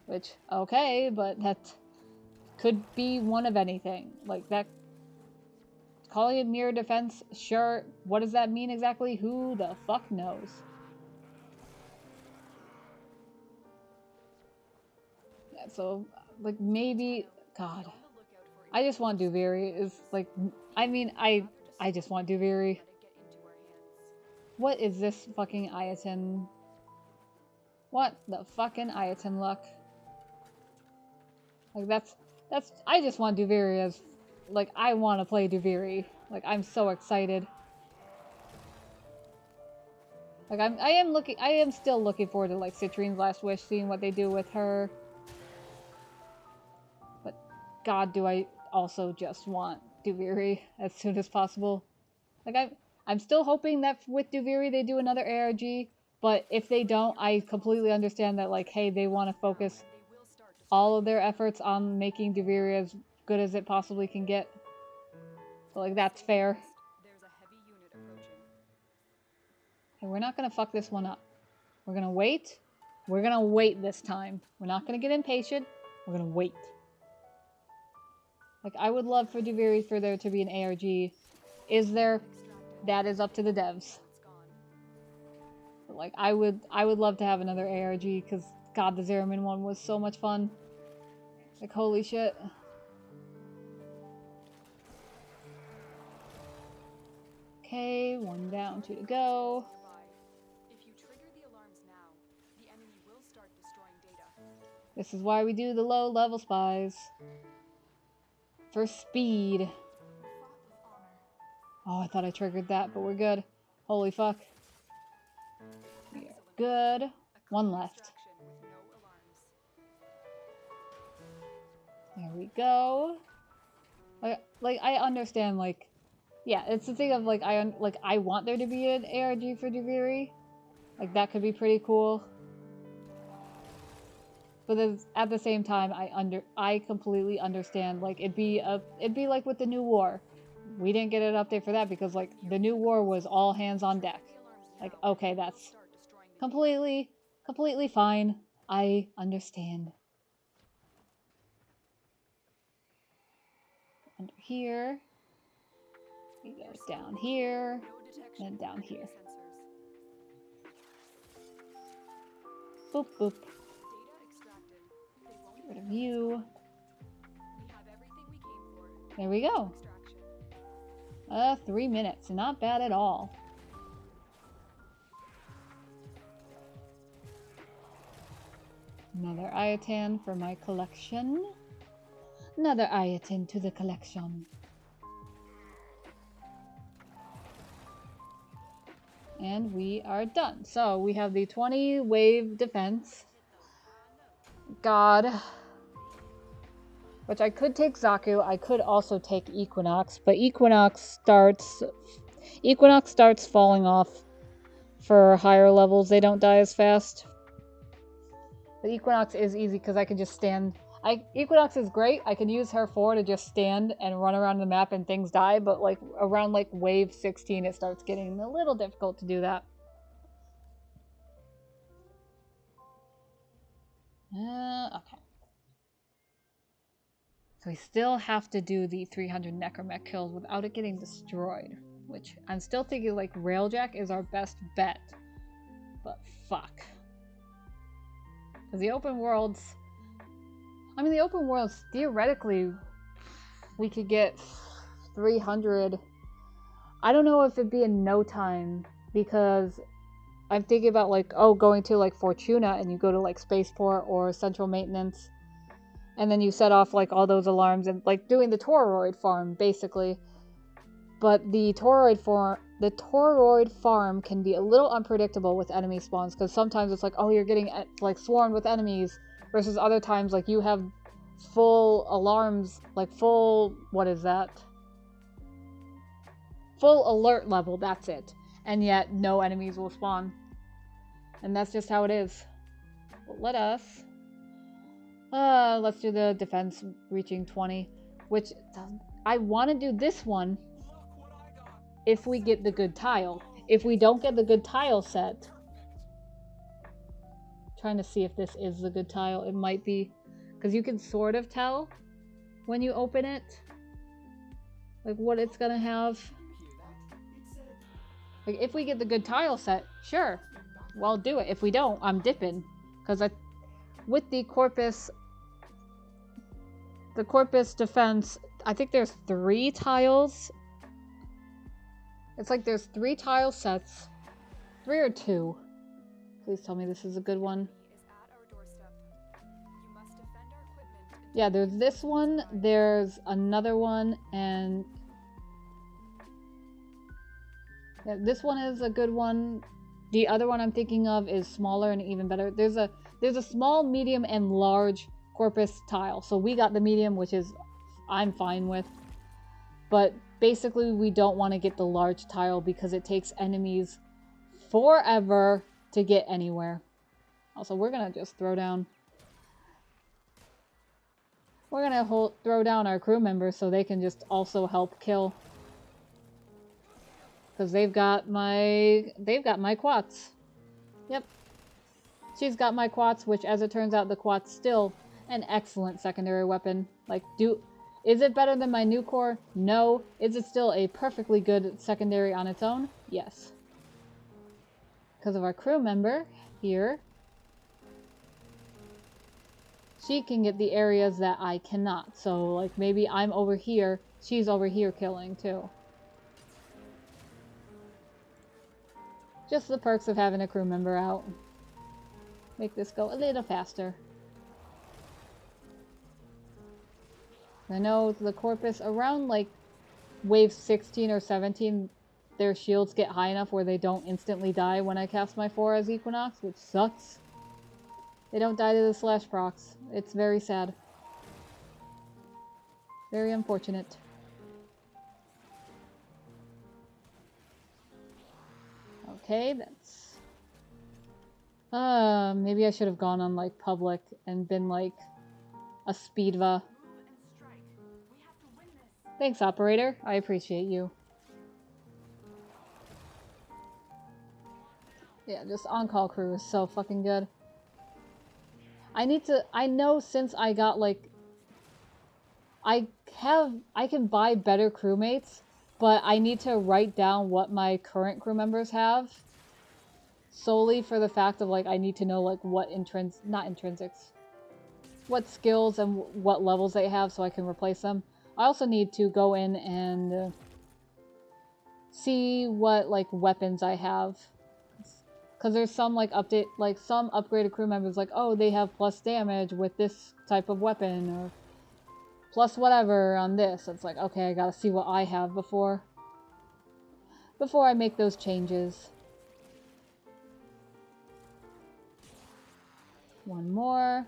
Which, okay, but that could be one of anything. Like, that... Calling it Mirror Defense, sure. What does that mean exactly? Who the fuck knows? Yeah, so, like, maybe... God. I just want Duviri. Is like... I mean, I just want Duviri. What is this fucking Ayatin? What the fucking Ayatin luck? Like, that's... I just want Duviri as... Like, I want to play Duviri. Like, I'm so excited. Like, I am still looking forward to, like, Citrine's Last Wish, seeing what they do with her. But, God, do I also just want Duviri as soon as possible. Like, I'm still hoping that with Duviri they do another ARG, but if they don't, I completely understand that, like, hey, they want to focus all of their efforts on making Duviri as good as it possibly can get. So, like, that's fair. Okay, we're not gonna fuck this one up. We're gonna wait. We're gonna wait this time. We're not gonna get impatient. We're gonna wait. Like, I would love for Duviri for there to be an ARG. Is there? That is up to the devs. But, like, I would love to have another ARG, because, God, the Zeramin one was so much fun. Like, holy shit. Okay, one down, 2 to go. This is why we do the low-level spies. For speed. Oh, I thought I triggered that, but we're good. Holy fuck. We are good. One left. There we go. Like I understand, like... Yeah, it's the thing of, like, I want there to be an ARG for Duviri. Like, that could be pretty cool. But at the same time, I completely understand. Like, it'd be like with the new war. We didn't get an update for that because, like, the new war was all hands on deck. Like, okay, that's completely fine. I understand. under here. We go down here, and down here. Boop, boop. Get rid of you. There we go. 3 minutes. Not bad at all. Another Iatan for my collection. Another Iatan to the collection. And we are done. So we have the 20 wave defense. God. Which I could take Zaku. I could also take Equinox. But Equinox starts falling off for higher levels. They don't die as fast. But Equinox is easy because I can just stand. Equinox is great. I can use her 4 to just stand and run around the map and things die. But like around like wave 16, it starts getting a little difficult to do that. Okay. So we still have to do the 300 Necromech kills without it getting destroyed. Which I'm still thinking like Railjack is our best bet. But fuck. Because the open worlds... I mean, the open worlds, theoretically, we could get 300. I don't know if it'd be in no time, because I'm thinking about, like, going to, like, Fortuna, and you go to, like, Spaceport or Central Maintenance, and then you set off, like, all those alarms, and, like, doing the Toroid farm, basically. But the Toroid farm can be a little unpredictable with enemy spawns, because sometimes it's like, oh, you're getting, like, swarmed with enemies, versus other times, like, you have full alarms, like, full, what is that? Full alert level, that's it. And yet, no enemies will spawn. And that's just how it is. But let us... let's do the defense reaching 20, which, I want to do this one if we get the good tile. If we don't get the good tile set... Trying to see if this is the good tile. It might be, because you can sort of tell when you open it, like what it's gonna have. Like if we get the good tile set, sure, well, I'll do it. If we don't, I'm dipping, because with the Corpus defense, I think there's 3 tiles. It's like there's 3 tile sets, 3 or 2. Please tell me this is a good one. Yeah, there's this one, there's another one, and... yeah, this one is a good one. The other one I'm thinking of is smaller and even better. There's a small, medium, and large Corpus tile. So we got the medium, which is I'm fine with. But basically we don't want to get the large tile because it takes enemies forever to get anywhere. Also, we're gonna just throw down. We're gonna throw down our crew members so they can just also help kill. Because they've got my quats. Yep. She's got my quats, which as it turns out, the quat's still an excellent secondary weapon. Like, is it better than my new core? No. Is it still a perfectly good secondary on its own? Yes. Because of our crew member here, she can get the areas that I cannot. So, like, maybe I'm over here, she's over here killing, too. Just the perks of having a crew member out. Make this go a little faster. I know the Corpus, around, like, wave 16 or 17, their shields get high enough where they don't instantly die when I cast my 4 as Equinox, which sucks. They don't die to the slash procs. It's very sad. Very unfortunate. Okay, that's... maybe I should have gone on, like, public and been, like, a Speedva. Thanks, operator. I appreciate you. Yeah, just on-call crew is so fucking good. I know since I got, like... I can buy better crewmates, but I need to write down what my current crew members have. Solely for the fact of like I need to know like what not intrinsics. What skills and what levels they have so I can replace them. I also need to go in and see what like weapons I have. Because there's some like some upgraded crew members like, oh, they have plus damage with this type of weapon or plus whatever on this. It's like, okay, I gotta see what I have before I make those changes. One more.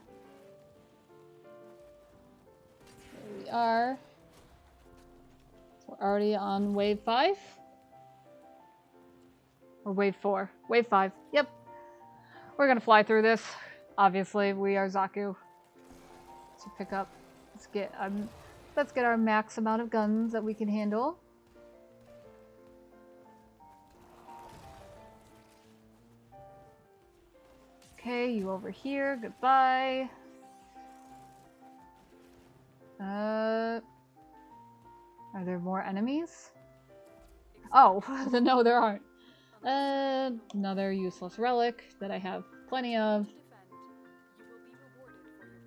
There we are. We're already on wave 5. Or wave 4. Wave 5. Yep. We're gonna fly through this. Obviously, we are Zaku. So pick up. Let's get our max amount of guns that we can handle. Okay, you over here. Goodbye. Are there more enemies? Oh, no, there aren't. Another useless relic that I have plenty of.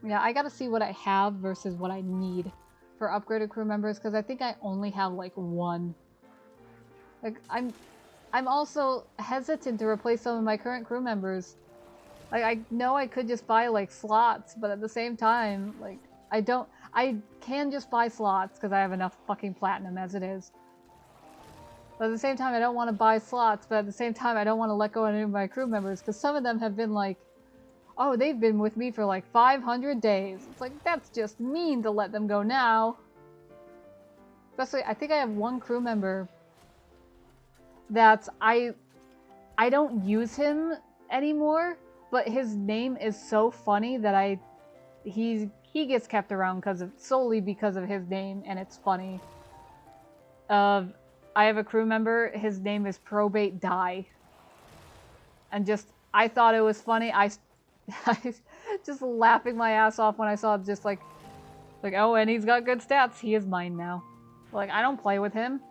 Yeah, I gotta see what I have versus what I need for upgraded crew members, because I think I only have like one. Like, I'm also hesitant to replace some of my current crew members. Like, I know I could just buy like slots, but at the same time, like, I can just buy slots because I have enough fucking platinum as it is. But at the same time, I don't want to buy slots, but at the same time, I don't want to let go of any of my crew members because some of them have been like, oh, they've been with me for like 500 days. It's like, that's just mean to let them go now. Especially, I think I have one crew member that's, I don't use him anymore, but his name is so funny that he gets kept around solely because of his name, and it's funny. I have a crew member, his name is Probate Die. And I thought it was funny. I just laughing my ass off when I saw it, just like, oh, and he's got good stats. He is mine now. Like, I don't play with him.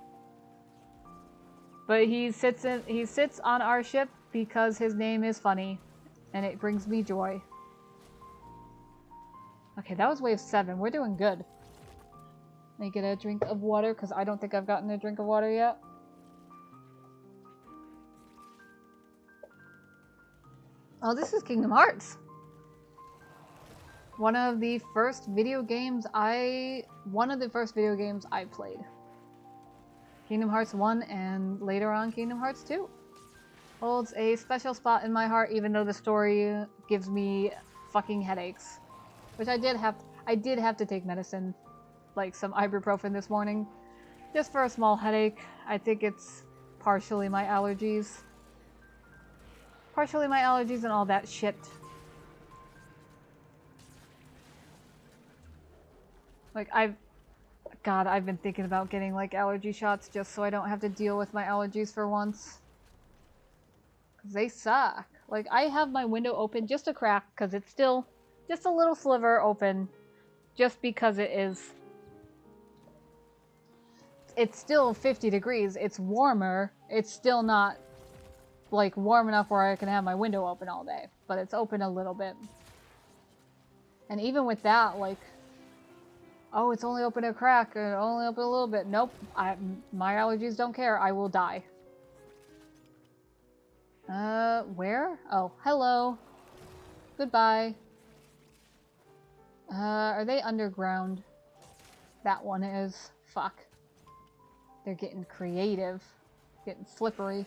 But he sits on our ship because his name is funny. And it brings me joy. Okay, that was wave 7. We're doing good. Let me get a drink of water, because I don't think I've gotten a drink of water yet. Oh, this is Kingdom Hearts! One of the first video games I played. Kingdom Hearts 1 and later on Kingdom Hearts 2. Holds a special spot in my heart, even though the story gives me fucking headaches. Which I did have to take medicine, like some ibuprofen this morning, just for a small headache. I think it's partially my allergies. Partially my allergies and all that shit. Like, I've been thinking about getting like allergy shots just so I don't have to deal with my allergies for once. 'Cause they suck. Like, I have my window open just a crack, because it's still just a little sliver open, just because it's still 50 degrees. It's warmer. It's still not like warm enough where I can have my window open all day, but it's open a little bit. And even with that, like, oh, it's only open a crack, or only open a little bit. Nope, my allergies don't care. I will die. Where? Oh, hello. Goodbye. Are they underground? That one is. Fuck. They're getting creative. Getting slippery.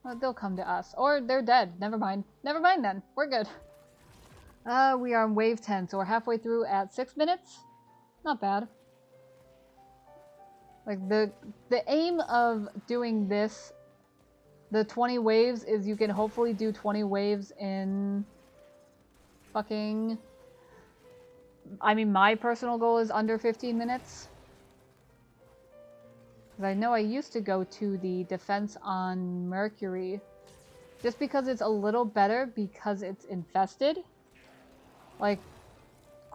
Well, they'll come to us. Or they're dead. Never mind. Never mind then. We're good. We are on wave 10, so we're halfway through at 6 minutes. Not bad. Like, the aim of doing this, the 20 waves, is you can hopefully do 20 waves in fucking... I mean, my personal goal is under 15 minutes. Because I know I used to go to the defense on Mercury just because it's a little better because it's infested. Like,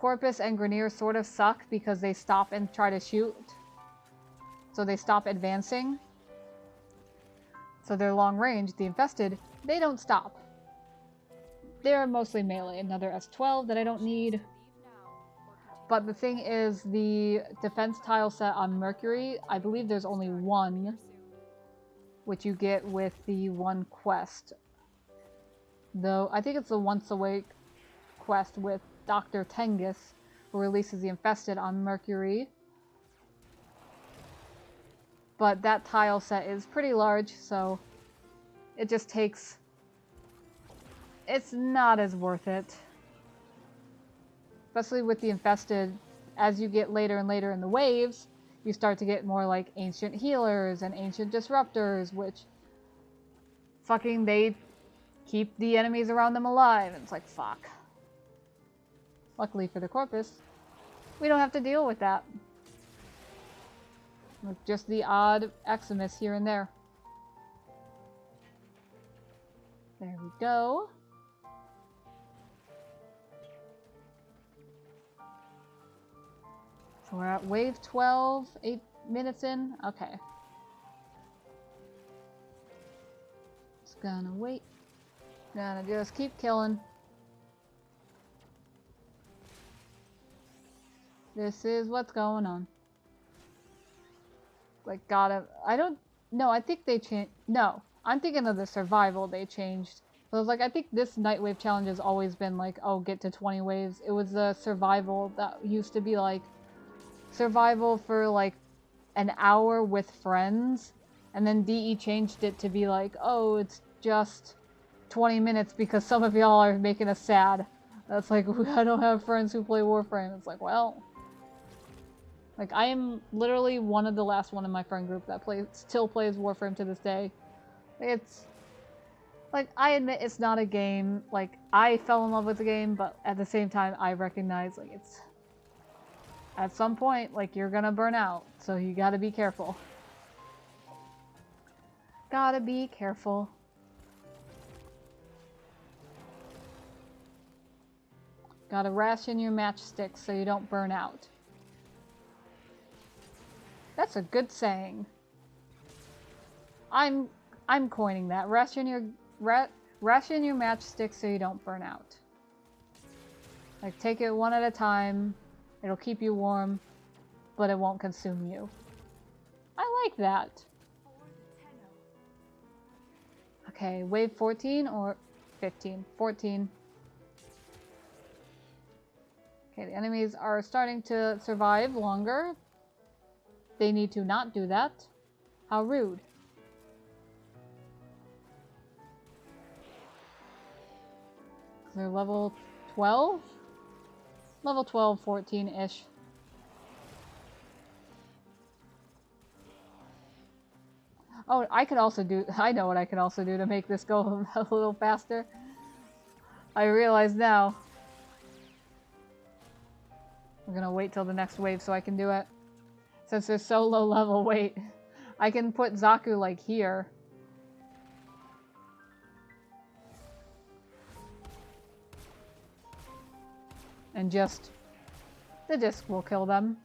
Corpus and Grenier sort of suck because they stop and try to shoot. So they stop advancing. So they're long range. The Infested, they don't stop. They're mostly melee. Another S12 that I don't need. But the thing is, the defense tile set on Mercury, I believe there's only one, which you get with the one quest. Though, I think it's the Once Awake quest with Dr. Tengus, who releases the Infested on Mercury. But that tile set is pretty large, so it just takes... It's not as worth it. Especially with the Infested, as you get later and later in the waves, you start to get more like Ancient Healers and Ancient Disruptors, which fucking they keep the enemies around them alive. And it's like, fuck. Luckily for the Corpus, we don't have to deal with that. With just the odd Eximus here and there. There we go. So we're at wave 12, 8 minutes in. Okay. Just gonna wait. Gonna just keep killing. This is what's going on. Like, I don't... No, I think they changed... No, I'm thinking of the survival they changed. So I was like, I think this Nightwave challenge has always been like, oh, get to 20 waves. It was the survival that used to be like, survival for like an hour with friends. And then DE changed it to be like, oh, it's just 20 minutes because some of y'all are making us sad. That's like, I don't have friends who play Warframe. It's like, well... Like, I am literally one of the last one in my friend group that still plays Warframe to this day. It's... Like, I admit it's not a game. Like, I fell in love with the game, but at the same time, I recognize, like, it's... At some point, like, you're gonna burn out. So you gotta be careful. Gotta be careful. Gotta ration your matchsticks so you don't burn out. That's a good saying. I'm coining that. Ration your matchsticks so you don't burn out. Like, take it one at a time. It'll keep you warm, but it won't consume you. I like that. Okay, wave 14 or 15? 14. Okay, the enemies are starting to survive longer. They need to not do that. How rude. They're level 12? Level 12, 14-ish. Oh, I could also do... I know what I could also do to make this go a little faster. I realize now. We're gonna wait till the next wave so I can do it. Since they're so low level, wait. I can put Zaku, like, here. And just... The disc will kill them.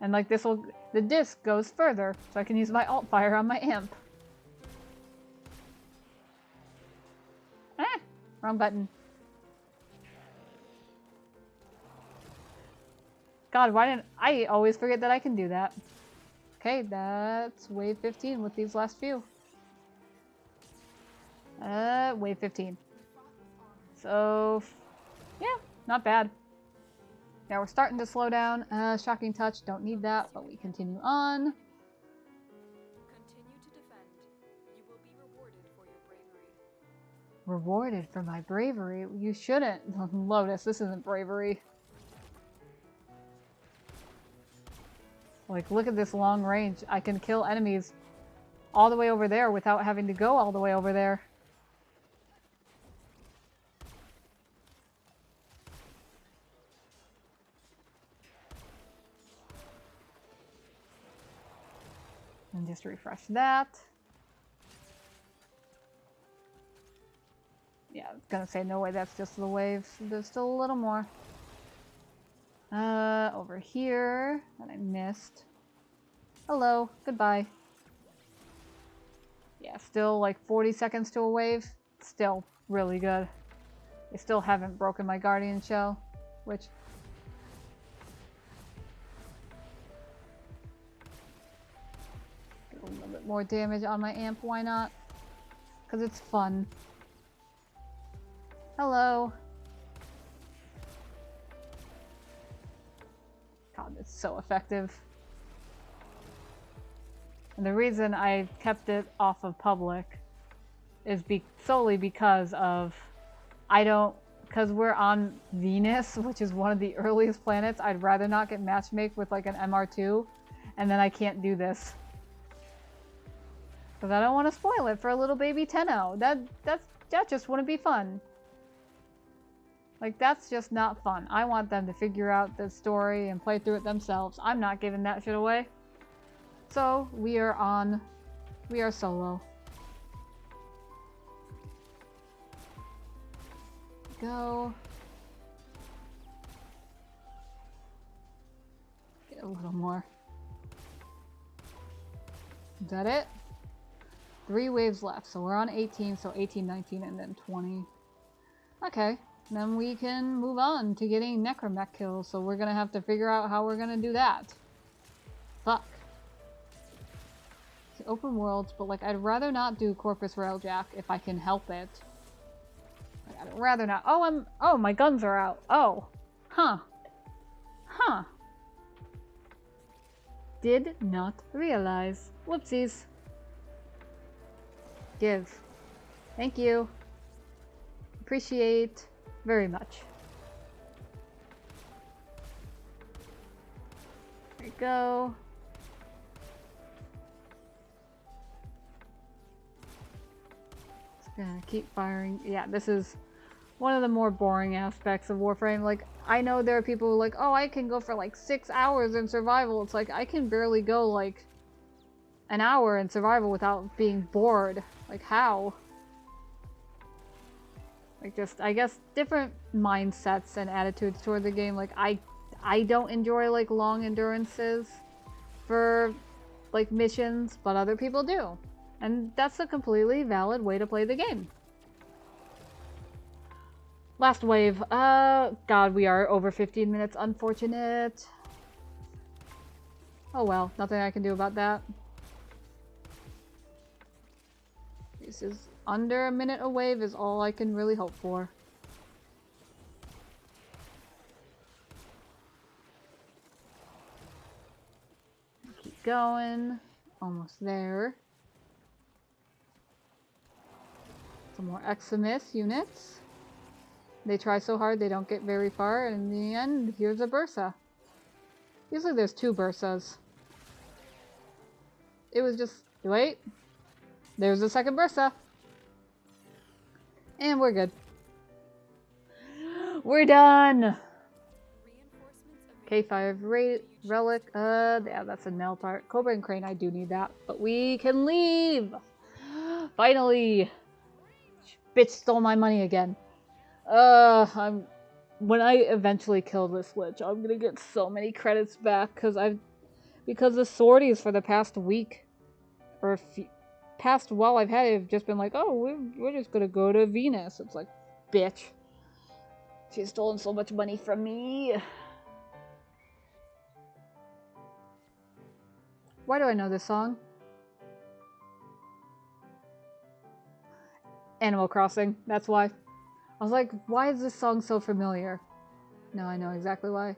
And, like, this will... The disc goes further, so I can use my alt fire on my amp. Wrong button. God, why didn't... I always forget that I can do that. Okay, that's wave 15 with these last few. Wave 15. So, yeah, not bad. Now we're starting to slow down. Shocking touch, don't need that, but we continue on. Continue to defend. You will be rewarded for your bravery. Rewarded for my bravery? You shouldn't. Lotus, this isn't bravery. Like, look at this long range. I can kill enemies all the way over there without having to go all the way over there. And just refresh that. Yeah, I was gonna say, no way, that's just the waves. There's still a little more. Over here that I missed. Hello, goodbye. Yeah, still like 40 seconds to a wave. Still really good. I still haven't broken my guardian shell, which... Get a little bit more damage on my amp, why not? Because it's fun. Hello. God, it's so effective. And the reason I kept it off of public is solely because of because we're on Venus, which is one of the earliest planets. I'd rather not get matchmake with like an MR2, and then I can't do this. Because I don't want to spoil it for a little baby Tenno. That just wouldn't be fun. Like, that's just not fun. I want them to figure out the story and play through it themselves. I'm not giving that shit away. So, we are solo. Go. Get a little more. Is that it? 3 waves left. So we're on 18, so 18, 19, and then 20. Okay. Then we can move on to getting necromech kills. So we're gonna have to figure out how we're gonna do that. Fuck. It's open worlds, but like I'd rather not do Corpus Railjack if I can help it. Like, I'd rather not. Oh, my guns are out. Oh. Huh. Huh. Did not realize. Whoopsies. Give. Thank you. Appreciate very much. There you go. Just gonna keep firing. Yeah, this is one of the more boring aspects of Warframe. Like, I know there are people who are like, oh, I can go for like 6 hours in survival. It's like, I can barely go like an hour in survival without being bored. Like, how? Like, just, I guess, different mindsets and attitudes toward the game. Like, I don't enjoy, like, long endurances for, like, missions, but other people do. And that's a completely valid way to play the game. Last wave. God, we are over 15 minutes. Unfortunate. Oh well, nothing I can do about that. This is under a minute a wave is all I can really hope for. Keep going. Almost there. Some more Eximus units. They try so hard they don't get very far, and in the end, here's a Bursa. Usually there's 2 Bursas. It was just... wait. There's the second Bursa. And we're good. We're done! K5 Relic. Yeah, that's a Nell part. Cobra and Crane, I do need that. But we can leave! Finally! Bitch stole my money again. When I eventually kill this Lich, I'm gonna get so many credits back because the sorties for the past week or past while I've had it have just been like, oh, we're just gonna go to Venus. It's like, bitch. She's stolen so much money from me. Why do I know this song? Animal Crossing, that's why. I was like, why is this song so familiar? No, I know exactly why.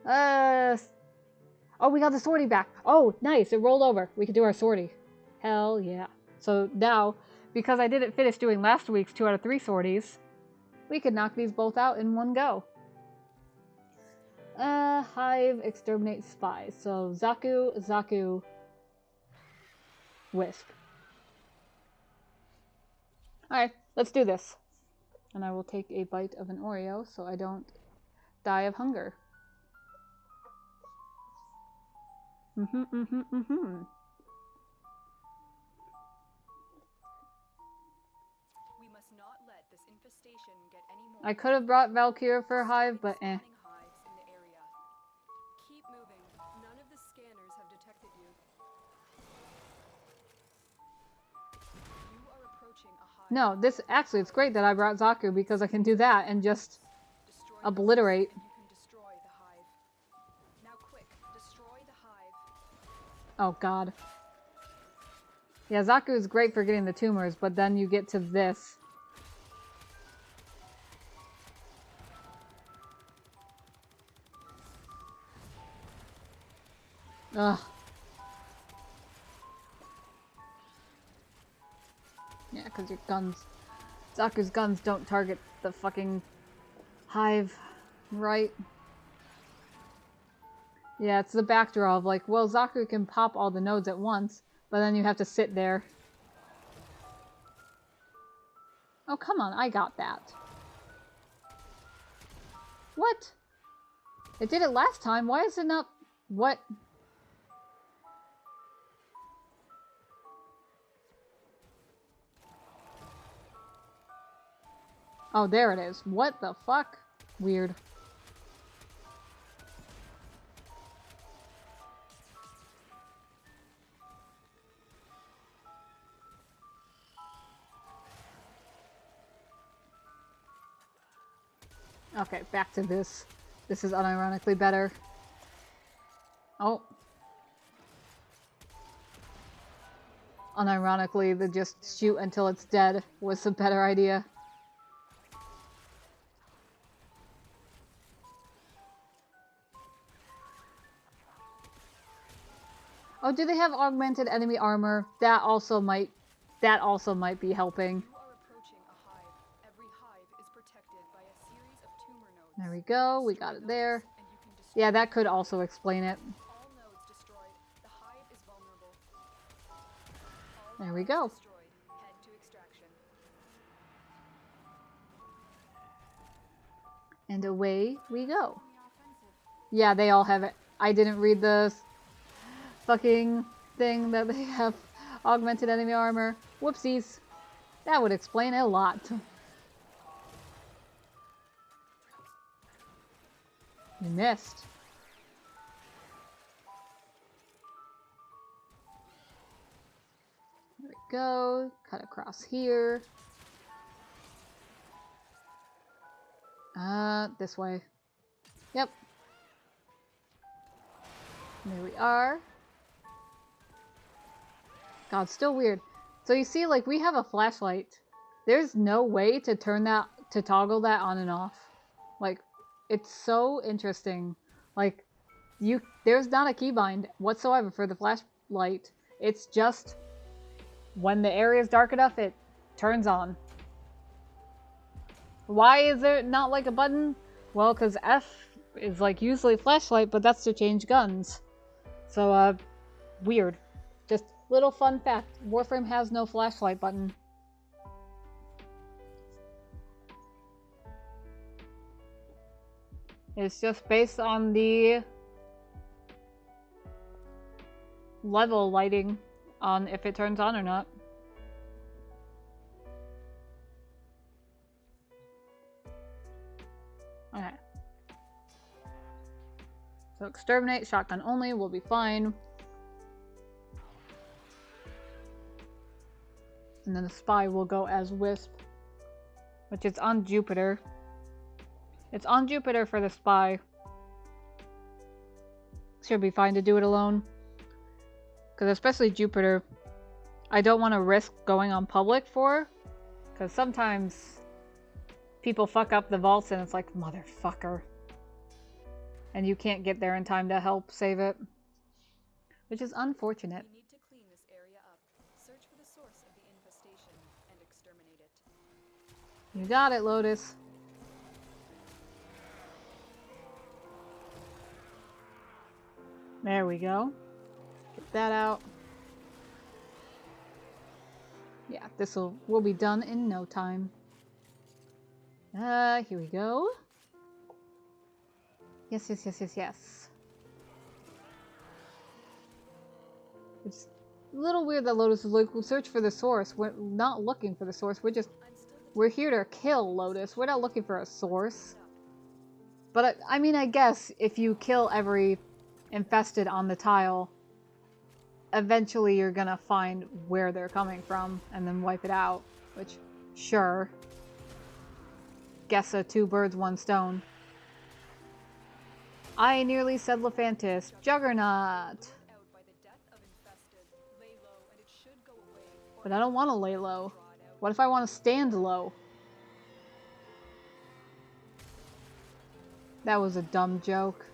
Oh, we got the sortie back. Oh, nice, it rolled over. We could do our sortie. Hell yeah. So now, because I didn't finish doing last week's 2 out of 3 sorties, we could knock these both out in one go. Hive, exterminate spies. So Zaku, Wisp. Alright, let's do this. And I will take a bite of an Oreo so I don't die of hunger. We must not let this infestation get any more. I could have brought Valkyria for Hive, but eh. Hives in the area. No, this actually, it's great that I brought Zaku because I can do that and just Destroy obliterate. and you can destroy the hive. Now quick, destroy the hive. Oh god. Yeah, Zaku is great for getting the tumors, but then you get to this. Ugh. Yeah, because your guns... Zaku's guns don't target the fucking hive, right? Yeah, it's the backdraw of like, well, Zaku can pop all the nodes at once, but then you have to sit there. Oh, come on, I got that. What? It did it last time, why is it not... What? Oh, there it is. What the fuck? Weird. Okay, back to this. This is unironically better. Oh. Unironically, the just shoot until it's dead was a better idea. Oh, do they have augmented enemy armor? That also might be helping. You are approaching a hive. Every hive is protected by a series of tumor nodes. There we go, we got it there. Yeah, that could also explain it. All nodes destroyed. The hive is vulnerable. There we go. Destroyed. Head to extraction. And away we go. Yeah, they all have it. I didn't read the fucking thing that they have augmented enemy armor. Whoopsies. That would explain a lot. You missed. There we go. Cut across here. This way. Yep. There we are. God, still weird. So you see, like, we have a flashlight. There's no way to turn that, to toggle that on and off. Like, it's so interesting. Like, there's not a keybind whatsoever for the flashlight. It's just, when the area is dark enough, it turns on. Why is there not, like, a button? Well, because F is, like, usually a flashlight, but that's to change guns. So, weird. Just little fun fact. Warframe has no flashlight button. It's just based on the level lighting on if it turns on or not. Okay. So exterminate, shotgun only, will be fine. And then the spy will go as Wisp, which is on Jupiter. It's on Jupiter for the spy. Should be fine to do it alone. Because especially Jupiter, I don't want to risk going on public for. Because sometimes people fuck up the vaults and it's like, motherfucker. And you can't get there in time to help save it. Which is unfortunate. We need to clean this area up. Search for the source of the infestation and exterminate it. You got it, Lotus. There we go. Get that out. Yeah, we'll be done in no time. Here we go. Yes. It's a little weird that Lotus is like, we'll search for the source. We're not looking for the source. We're here to kill Lotus. We're not looking for a source. But I mean, I guess if you kill every infested on the tile, eventually you're gonna find where they're coming from and then wipe it out, which Sure. Guess a two birds, one stone. I nearly said Lephantis. Juggernaut! But I don't want to lay low. What if I want to stand low? That was a dumb joke.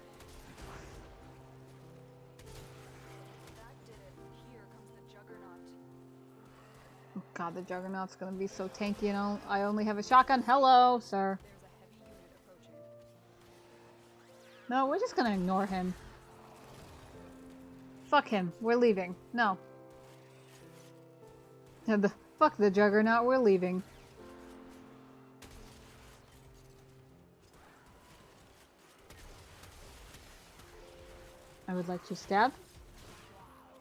Oh god, the Juggernaut's gonna be so tanky and I only have a shotgun. Hello, sir. No, we're just gonna ignore him. Fuck him. We're leaving. No. Fuck the Juggernaut. We're leaving. I would like to stab.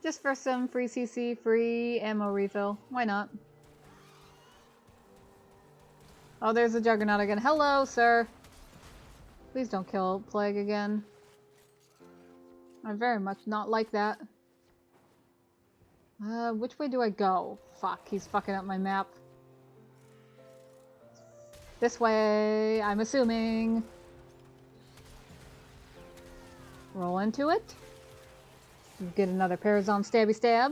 Just for some free CC, free ammo refill. Why not? Oh, there's the Juggernaut again. Hello, sir. Please don't kill Plague again. I very much not like that. Which way do I go? Fuck, he's fucking up my map. This way, I'm assuming. Roll into it. Get another Parazon stabby stab.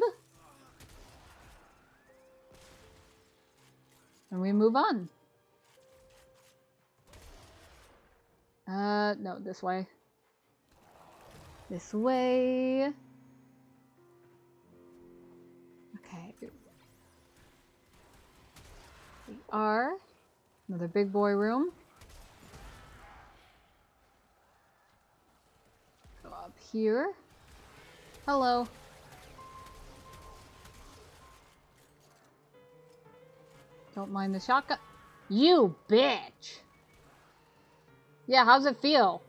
And we move on. No, this way. This way. Okay. We are. Another big boy room. Go up here. Hello. Don't mind the shotgun. You bitch! Yeah, how's it feel?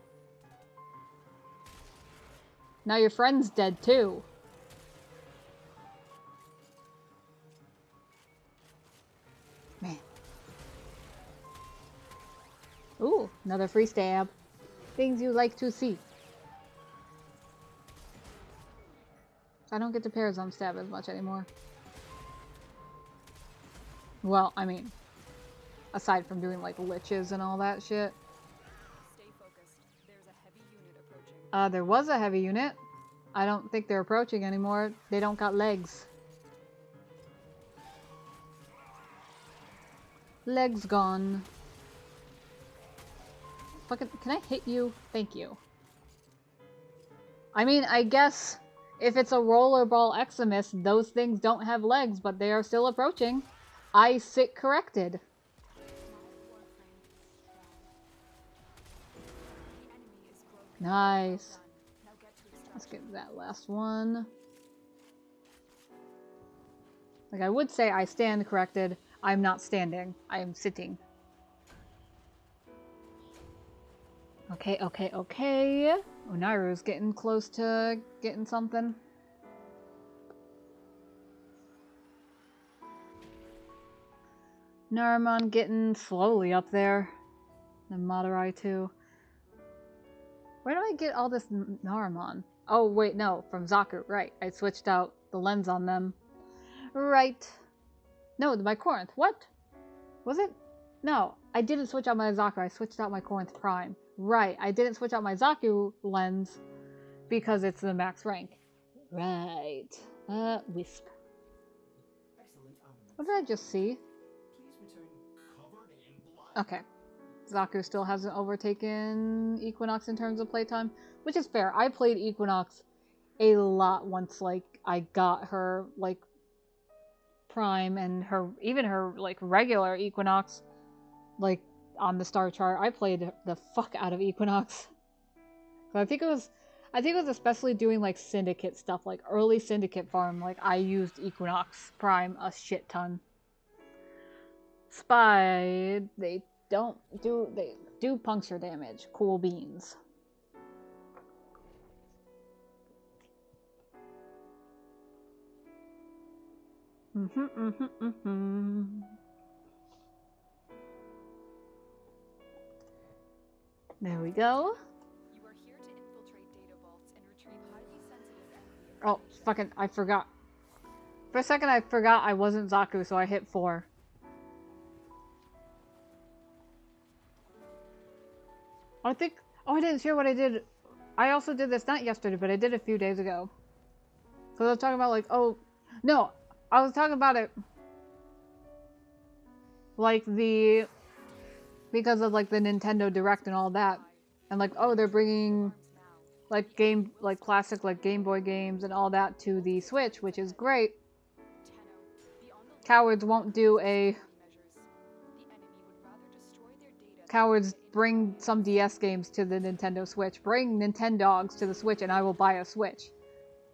Now your friend's dead too. Man. Ooh, another free stab. Things you like to see. I don't get to Parazon stab as much anymore. Well, I mean, aside from doing like liches and all that shit. Stay focused. There's a heavy unit approaching. There was a heavy unit. I don't think they're approaching anymore. They don't got legs. Legs gone. Fucking, can I hit you? Thank you. I mean, I guess if it's a rollerball Eximus, those things don't have legs, but they are still approaching. I sit corrected. Nice. Let's get that last one. Like I would say I stand corrected. I'm not standing. I am sitting. Okay, okay, okay. Onairu's getting close to getting something. Naramon getting slowly up there. And Madurai too. Where do I get all this Naramon? Oh wait, no, from Zaku, right. I switched out the lens on them. Right. No, my Corinth. What? Was it? No, I didn't switch out my Zaku. I switched out my Corinth Prime. Right, I didn't switch out my Zaku lens because it's the max rank. Right. Wisp. What did I just see? Okay. Zaku still hasn't overtaken Equinox in terms of playtime, which is fair. I played Equinox a lot once, like, I got her, like, Prime and her, even her, like, regular Equinox, like, on the star chart. I played the fuck out of Equinox. So I think it was especially doing, like, Syndicate stuff, like, early Syndicate farm, like, I used Equinox Prime a shit ton. Spy, they do puncture damage. Cool beans. There we go. You are here to infiltrate data vaults and retrieve highly sensitive enemy Oh, fucking, I forgot. For a second I forgot I wasn't Zaku, so I hit 4. I think... Oh, I didn't share what I did. I also did this, not yesterday, but I did a few days ago. So I was talking about like, oh... No, I was talking about it... Like the... Because of like the Nintendo Direct and all that. And like, oh, they're bringing... Like classic like Game Boy games and all that to the Switch, which is great. Cowards won't do a... Cowards bring some DS games to the Nintendo Switch. Bring Nintendogs to the Switch and I will buy a Switch.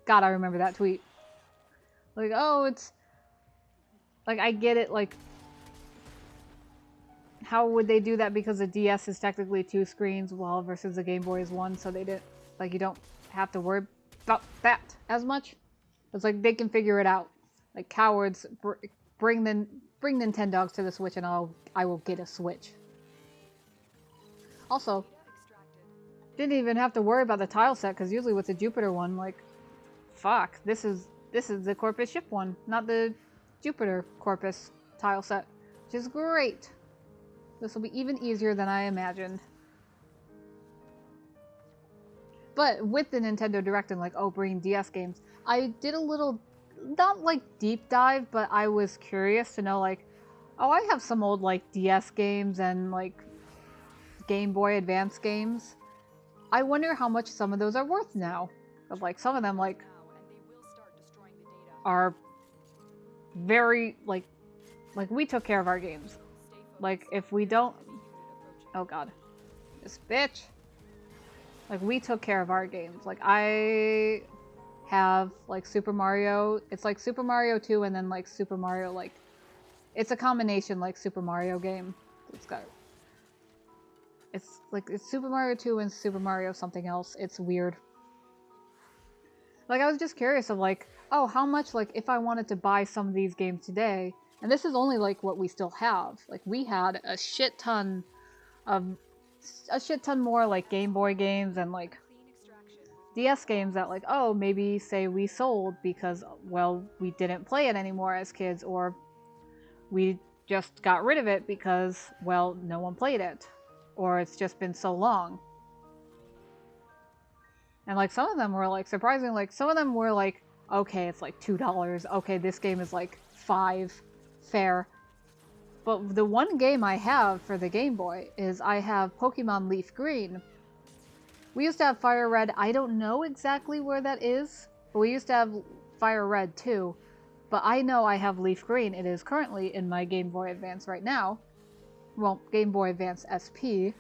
God, I remember that tweet. Like, oh, it's... Like, I get it, like... How would they do that? Because the DS is technically 2 screens, well, versus the Game Boy is 1, so they didn't... Like, you don't have to worry about that as much. It's like, they can figure it out. Like, cowards, bring Nintendogs to the Switch and I will get a Switch. Also, didn't even have to worry about the tile set, because usually with the Jupiter one, like, fuck, this is the Corpus ship one, not the Jupiter Corpus tile set, which is great. This will be even easier than I imagined. But with the Nintendo Direct and like, oh, bringing DS games, I did a little, not like deep dive, but I was curious to know like, oh, I have some old like DS games and like Game Boy Advance games. I wonder how much some of those are worth now. But like some of them like are very like we took care of our games. Like if we don't, oh god, this bitch. Like we took care of our games. Like I have like Super Mario. It's like Super Mario 2 and then like Super Mario like it's a combination like Super Mario game. It's like it's Super Mario 2 and Super Mario something else. It's weird. Like I was just curious of like, oh, how much like if I wanted to buy some of these games today, and this is only like what we still have. Like we had a shit ton more like Game Boy games and like DS games that like, oh, maybe say we sold because, well, we didn't play it anymore as kids, or we just got rid of it because, well, no one played it, or it's just been so long. And like some of them were like surprising, like some of them were like, okay, it's like $2, okay, this game is like $5, fair. But the one game I have for the Game Boy is I have Pokemon Leaf Green. We used to have Fire Red. I don't know exactly where that is, but we used to have Fire Red too. But I know I have Leaf Green. It is currently in my Game Boy Advance right now. Well, Game Boy Advance SP.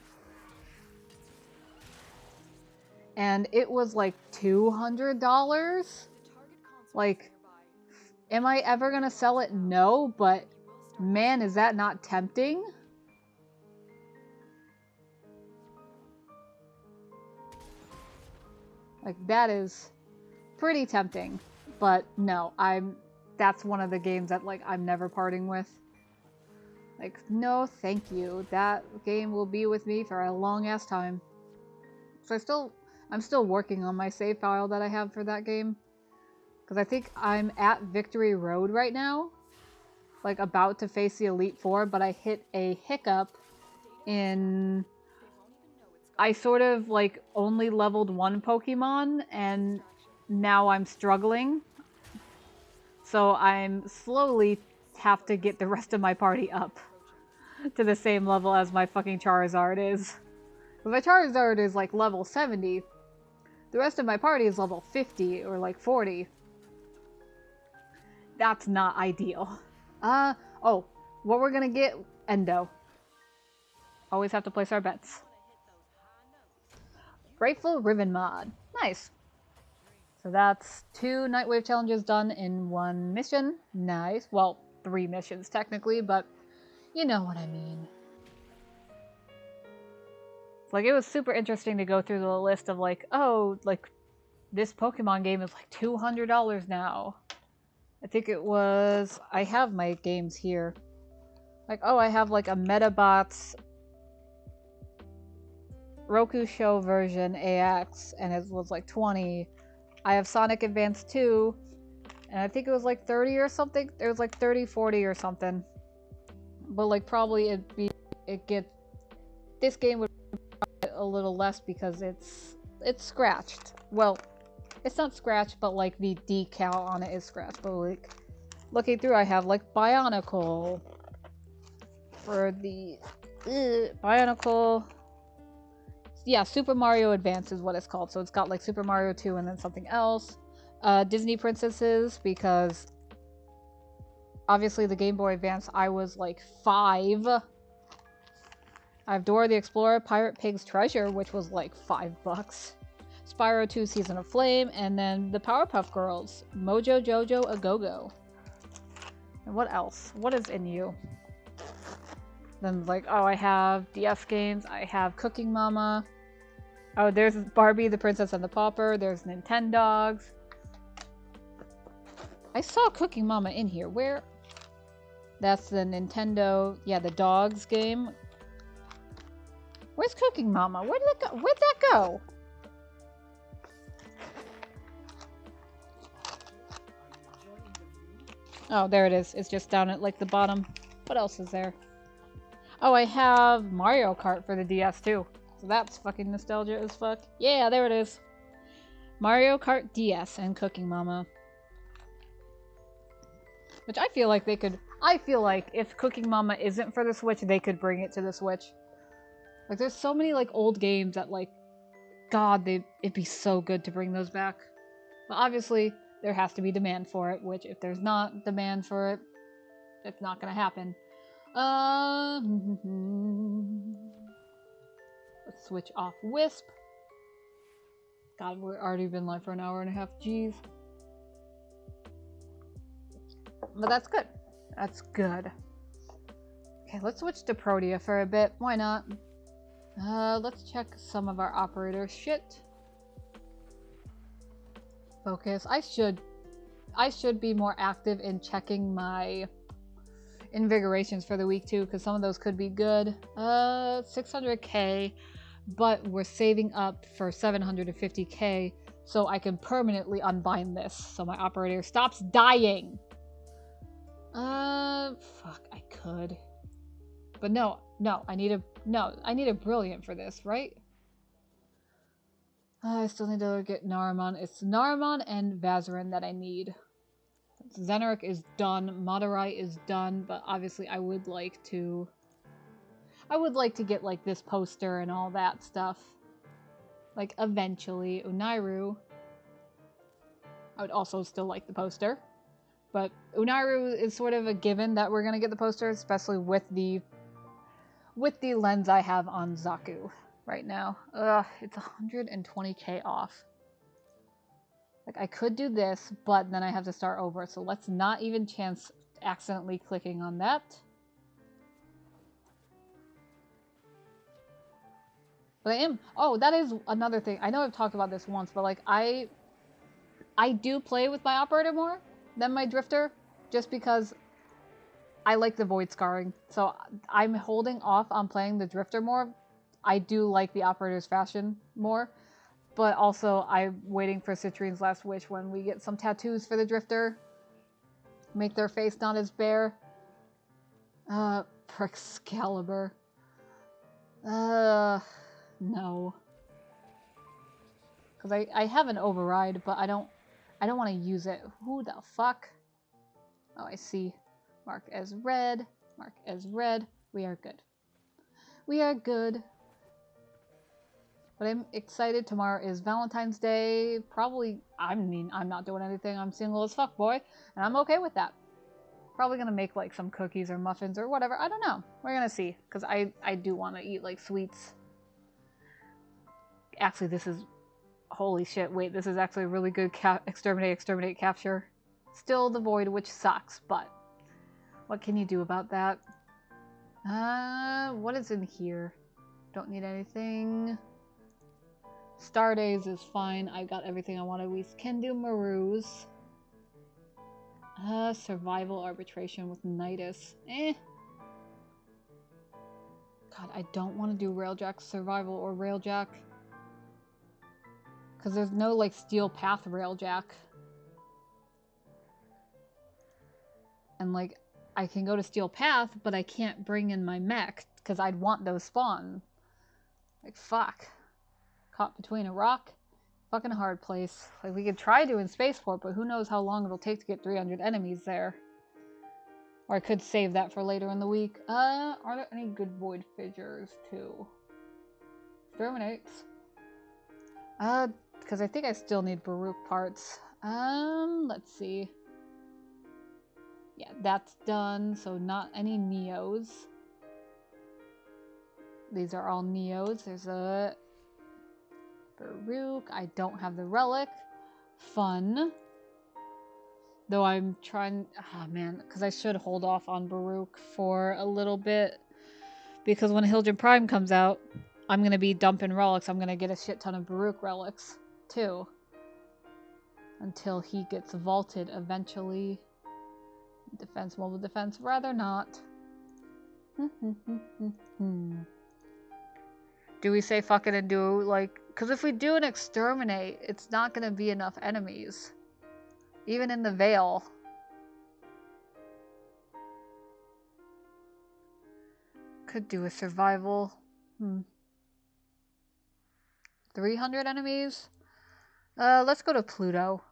And it was like $200. Like, am I ever gonna sell it? No, but man, is that not tempting? Like, that is pretty tempting. But no, that's one of the games that, like, I'm never parting with. Like, no, thank you. That game will be with me for a long-ass time. So I'm still working on my save file that I have for that game. Because I think I'm at Victory Road right now. Like, about to face the Elite Four, but I hit a hiccup in... I sort of, like, only leveled one Pokemon, and now I'm struggling. So I'm slowly have to get the rest of my party up to the same level as my fucking Charizard is. But my Charizard is, like, level 70. The rest of my party is level 50, or, like, 40. That's not ideal. Oh, what we're gonna get? Endo. Always have to place our bets. Grateful Ribbon mod. Nice. So that's 2 Nightwave challenges done in 1 mission. Nice. Well, 3 missions technically, but you know what I mean. Like, it was super interesting to go through the list of like, oh, like, this Pokemon game is like $200 now. I think it was... I have my games here. Like, oh, I have like a Metabots Roku Show version AX, and it was like 20. I have Sonic Advance 2, and I think it was like 30 or something. It was like 30, 40 or something. But like probably this game would a little less because it's scratched. Well, it's not scratched, but like the decal on it is scratched. But like looking through, I have like Bionicle for the Bionicle. Yeah, Super Mario Advance is what it's called. So it's got like Super Mario 2 and then something else. Disney princesses, because obviously the Game Boy Advance, I was like 5. I have Dora the Explorer, Pirate Pig's Treasure, which was like $5. Spyro 2 Season of Flame, and then the Powerpuff Girls, Mojo Jojo A Go-Go. And what else? What is in you? Then like, oh, I have DS games, I have Cooking Mama. Oh, there's Barbie, the Princess and the Pauper, there's Nintendogs. I saw Cooking Mama in here. Where? That's the Nintendo, yeah, the dogs game. Where's Cooking Mama? Where did it go? Where'd that go? Oh, there it is. It's just down at like the bottom. What else is there? Oh, I have Mario Kart for the DS too. So that's fucking nostalgia as fuck. Yeah, there it is. Mario Kart DS and Cooking Mama. Which I feel like they could... I feel like if Cooking Mama isn't for the Switch, they could bring it to the Switch. Like, there's so many, like, old games that, like... God, it'd be so good to bring those back. But obviously, there has to be demand for it, which if there's not demand for it, it's not gonna happen. Let's switch off Wisp. God, we've already been live for an hour and a half. Jeez. But that's good. That's good. Okay, let's switch to Protea for a bit. Why not? Let's check some of our operator shit. Focus. I should be more active in checking my invigorations for the week too, because some of those could be good. 600k, but we're saving up for 750k so I can permanently unbind this so my operator stops dying. Fuck, I could. But no, I need a brilliant for this, right? I still need to get Naramon. It's Naramon and Vazarin that I need. Zenark is done, Madurai is done, but obviously I would like to get like this poster and all that stuff. Like eventually. Unairu. I would also still like the poster. But Unairu is sort of a given that we're gonna get the poster, especially with the lens I have on Zaku right now. Ugh, it's 120k off. Like, I could do this, but then I have to start over, so let's not even chance accidentally clicking on that. But I am... Oh, that is another thing. I know I've talked about this once, but, like, I do play with my operator more than my drifter, just because I like the void scarring. So I'm holding off on playing the drifter more. I do like the operator's fashion more. But also, I'm waiting for Citrine's Last Wish when we get some tattoos for the drifter. Make their face not as bare. Excalibur. No. Because I have an override, but I don't want to use it. Who the fuck? Oh, I see. Mark as red. Mark as red. We are good. We are good. But I'm excited. Tomorrow is Valentine's Day. Probably, I mean, I'm not doing anything. I'm single as fuck, boy. And I'm okay with that. Probably gonna make, like, some cookies or muffins or whatever. I don't know. We're gonna see. Because I do want to eat, like, sweets. Actually, this is... Holy shit, wait. This is actually a really good exterminate, capture. Still the void, which sucks, but... What can you do about that? What is in here? Don't need anything... Star Days is fine. I got everything I wanted. We can do Maroos. Survival Arbitration with Nidus. God, I don't want to do Railjack Survival or Railjack. Because there's no, like, Steel Path Railjack. And, like, I can go to Steel Path, but I can't bring in my mech. Because I'd want those spawn. Like, fuck. Caught between a rock. Fucking hard place. Like, we could try doing Spaceport, but who knows how long it'll take to get 300 enemies there. Or I could save that for later in the week. Are there any good void fissures, too? Exterminates. Because I think I still need Baruch parts. Let's see. Yeah, that's done, so not any Neos. These are all Neos. There's a Baruch. I don't have the relic. Fun. Though I'm trying... Oh, man. Because I should hold off on Baruch for a little bit. Because when Hildren Prime comes out, I'm going to be dumping relics. I'm going to get a shit ton of Baruch relics, too. Until he gets vaulted eventually. Defense, mobile defense, rather not. Do we say fuck it and do, like... Because if we do an exterminate, it's not going to be enough enemies. Even in the Veil. Could do a survival. 300 enemies? Let's go to Pluto.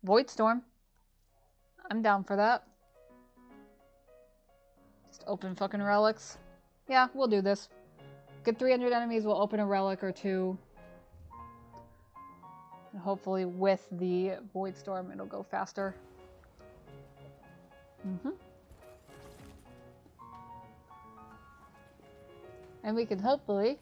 Void Storm. I'm down for that. Just open fucking relics. Yeah, we'll do this. Get 300 enemies, we'll open a relic or two. And hopefully with the Void Storm, it'll go faster. And we can hopefully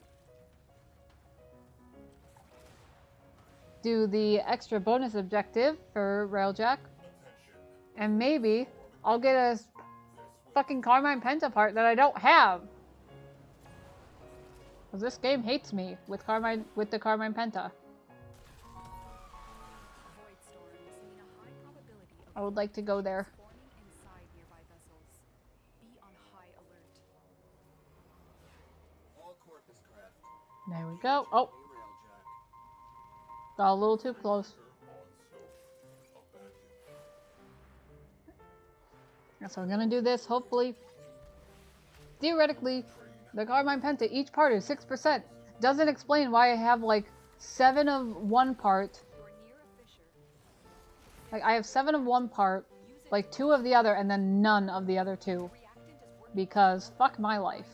do the extra bonus objective for Railjack. And maybe I'll get a fucking Carmine Penta part that I don't have. Because this game hates me with the Carmine Penta. I would like to go there. There we go. Oh. Got a little too close. So we're gonna do this, hopefully. Theoretically, the Carmine Penta, each part is 6%. Doesn't explain why I have like 7 of one part. Like I have 7 of one part, like 2 of the other, and then none of the other 2. Because fuck my life.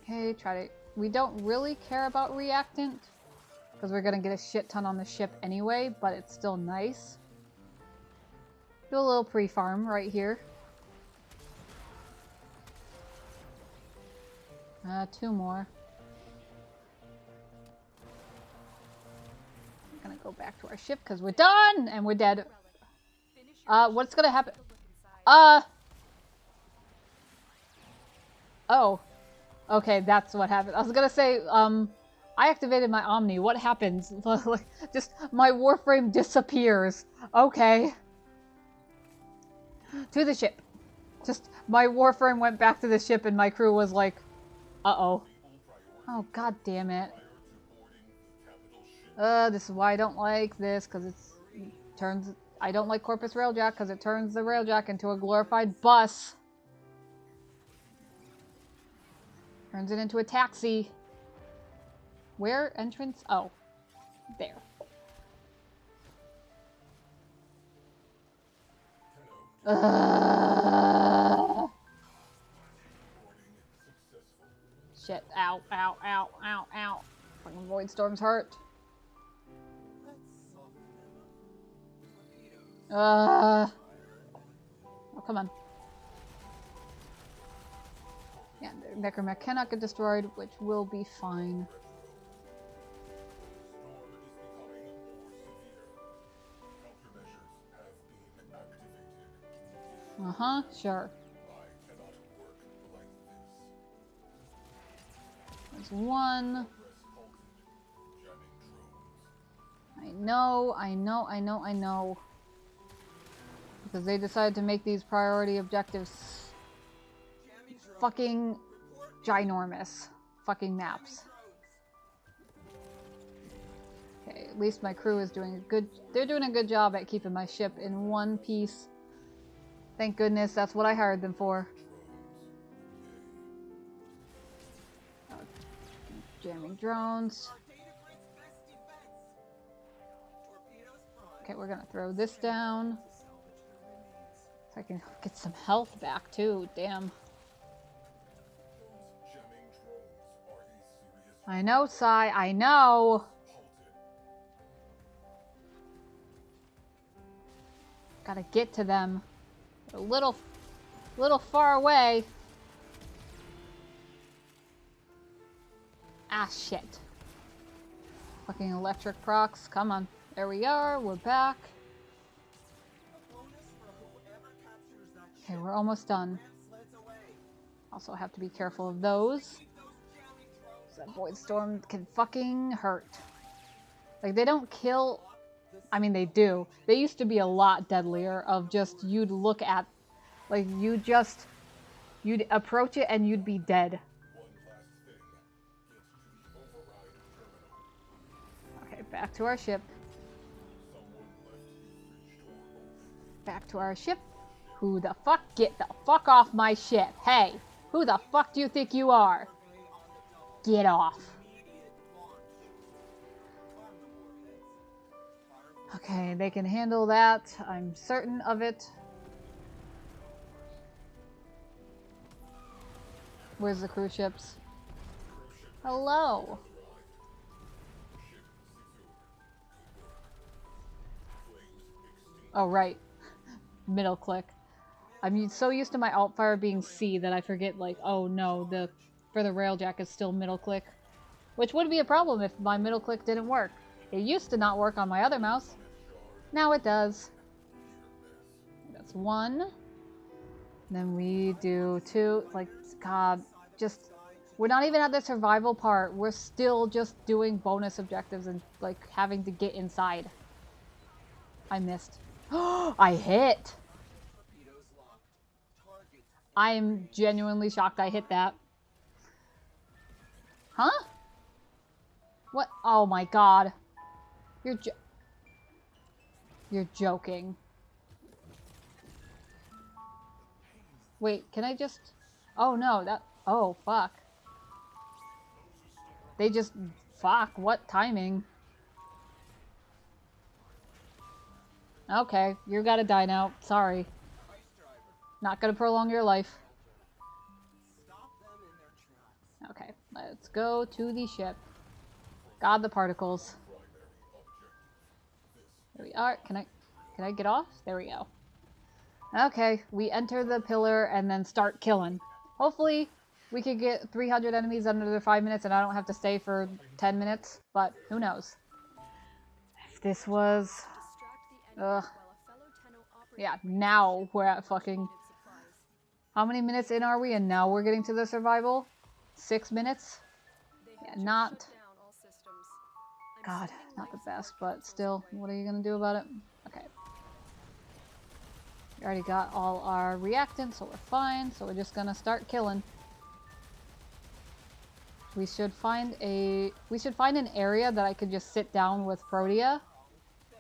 Okay, try to... We don't really care about reactant. Because we're going to get a shit ton on the ship anyway, but it's still nice. Do a little pre-farm right here. 2 more. I'm going to go back to our ship because we're done! And we're dead. What's going to happen? Oh. Okay, that's what happened. I was going to say, I activated my Omni. What happens? Just my Warframe disappears. Okay. To the ship. Just my Warframe went back to the ship and my crew was like, uh-oh. Oh, god damn it. This is why I don't like this, because it turns... I don't like Corpus Railjack, because it turns the Railjack into a glorified bus. Turns it into a taxi. Where? Entrance? Oh. There. Shit. Ow, ow, ow, ow, ow. Fucking Void Storm's hurt. Oh, come on. Yeah, the Necromech cannot get destroyed, which will be fine. Uh-huh, sure. There's one. I know. Because they decided to make these priority objectives fucking ginormous. Fucking maps. Okay, at least my crew is doing a good... They're doing a good job at keeping my ship in one piece. Thank goodness that's what I hired them for. Jamming drones. Okay, we're gonna throw this down. So I can get some health back too, damn. I know, Sai, I know! Gotta get to them. They're a little far away. Ah, shit. Fucking electric procs. Come on. There we are. We're back. Okay, we're almost done. Also have to be careful of those. That Void Storm can fucking hurt. Like, they don't kill... I mean, they do. They used to be a lot deadlier of just, you'd look at... Like, you'd approach it and you'd be dead. Okay, back to our ship. Back to our ship. Who the fuck? Get the fuck off my ship. Hey, who the fuck do you think you are? Get off. Okay, they can handle that. I'm certain of it. Where's the cruise ships? Hello. Oh, right. Middle click. I'm so used to my alt fire being C that I forget, like, oh no, for the railjack is still middle click. Which would be a problem if my middle click didn't work. It used to not work on my other mouse. Now it does. That's 1. Then we do 2. Like, God, just... We're not even at the survival part. We're still just doing bonus objectives and, like, having to get inside. I missed. I hit! I am genuinely shocked I hit that. Huh? What? Oh my god. You're joking. Wait, can I just... Oh no, that... Oh, fuck. They just... Fuck, what timing? Okay, you gotta die now. Sorry. Not gonna prolong your life. Okay, let's go to the ship. God, the particles. There we are. Can I get off? There we go. Okay, we enter the pillar and then start killing. Hopefully, we could get 300 enemies under 5 minutes and I don't have to stay for 10 minutes, but who knows. If this was... Ugh. Yeah, now we're at fucking... How many minutes in are we? And now we're getting to the survival? 6 minutes? Yeah, not... God, not the best, but still, what are you gonna do about it? Okay. We already got all our reactants, so we're fine. So we're just gonna start killing. We should find an area that I could just sit down with Protea.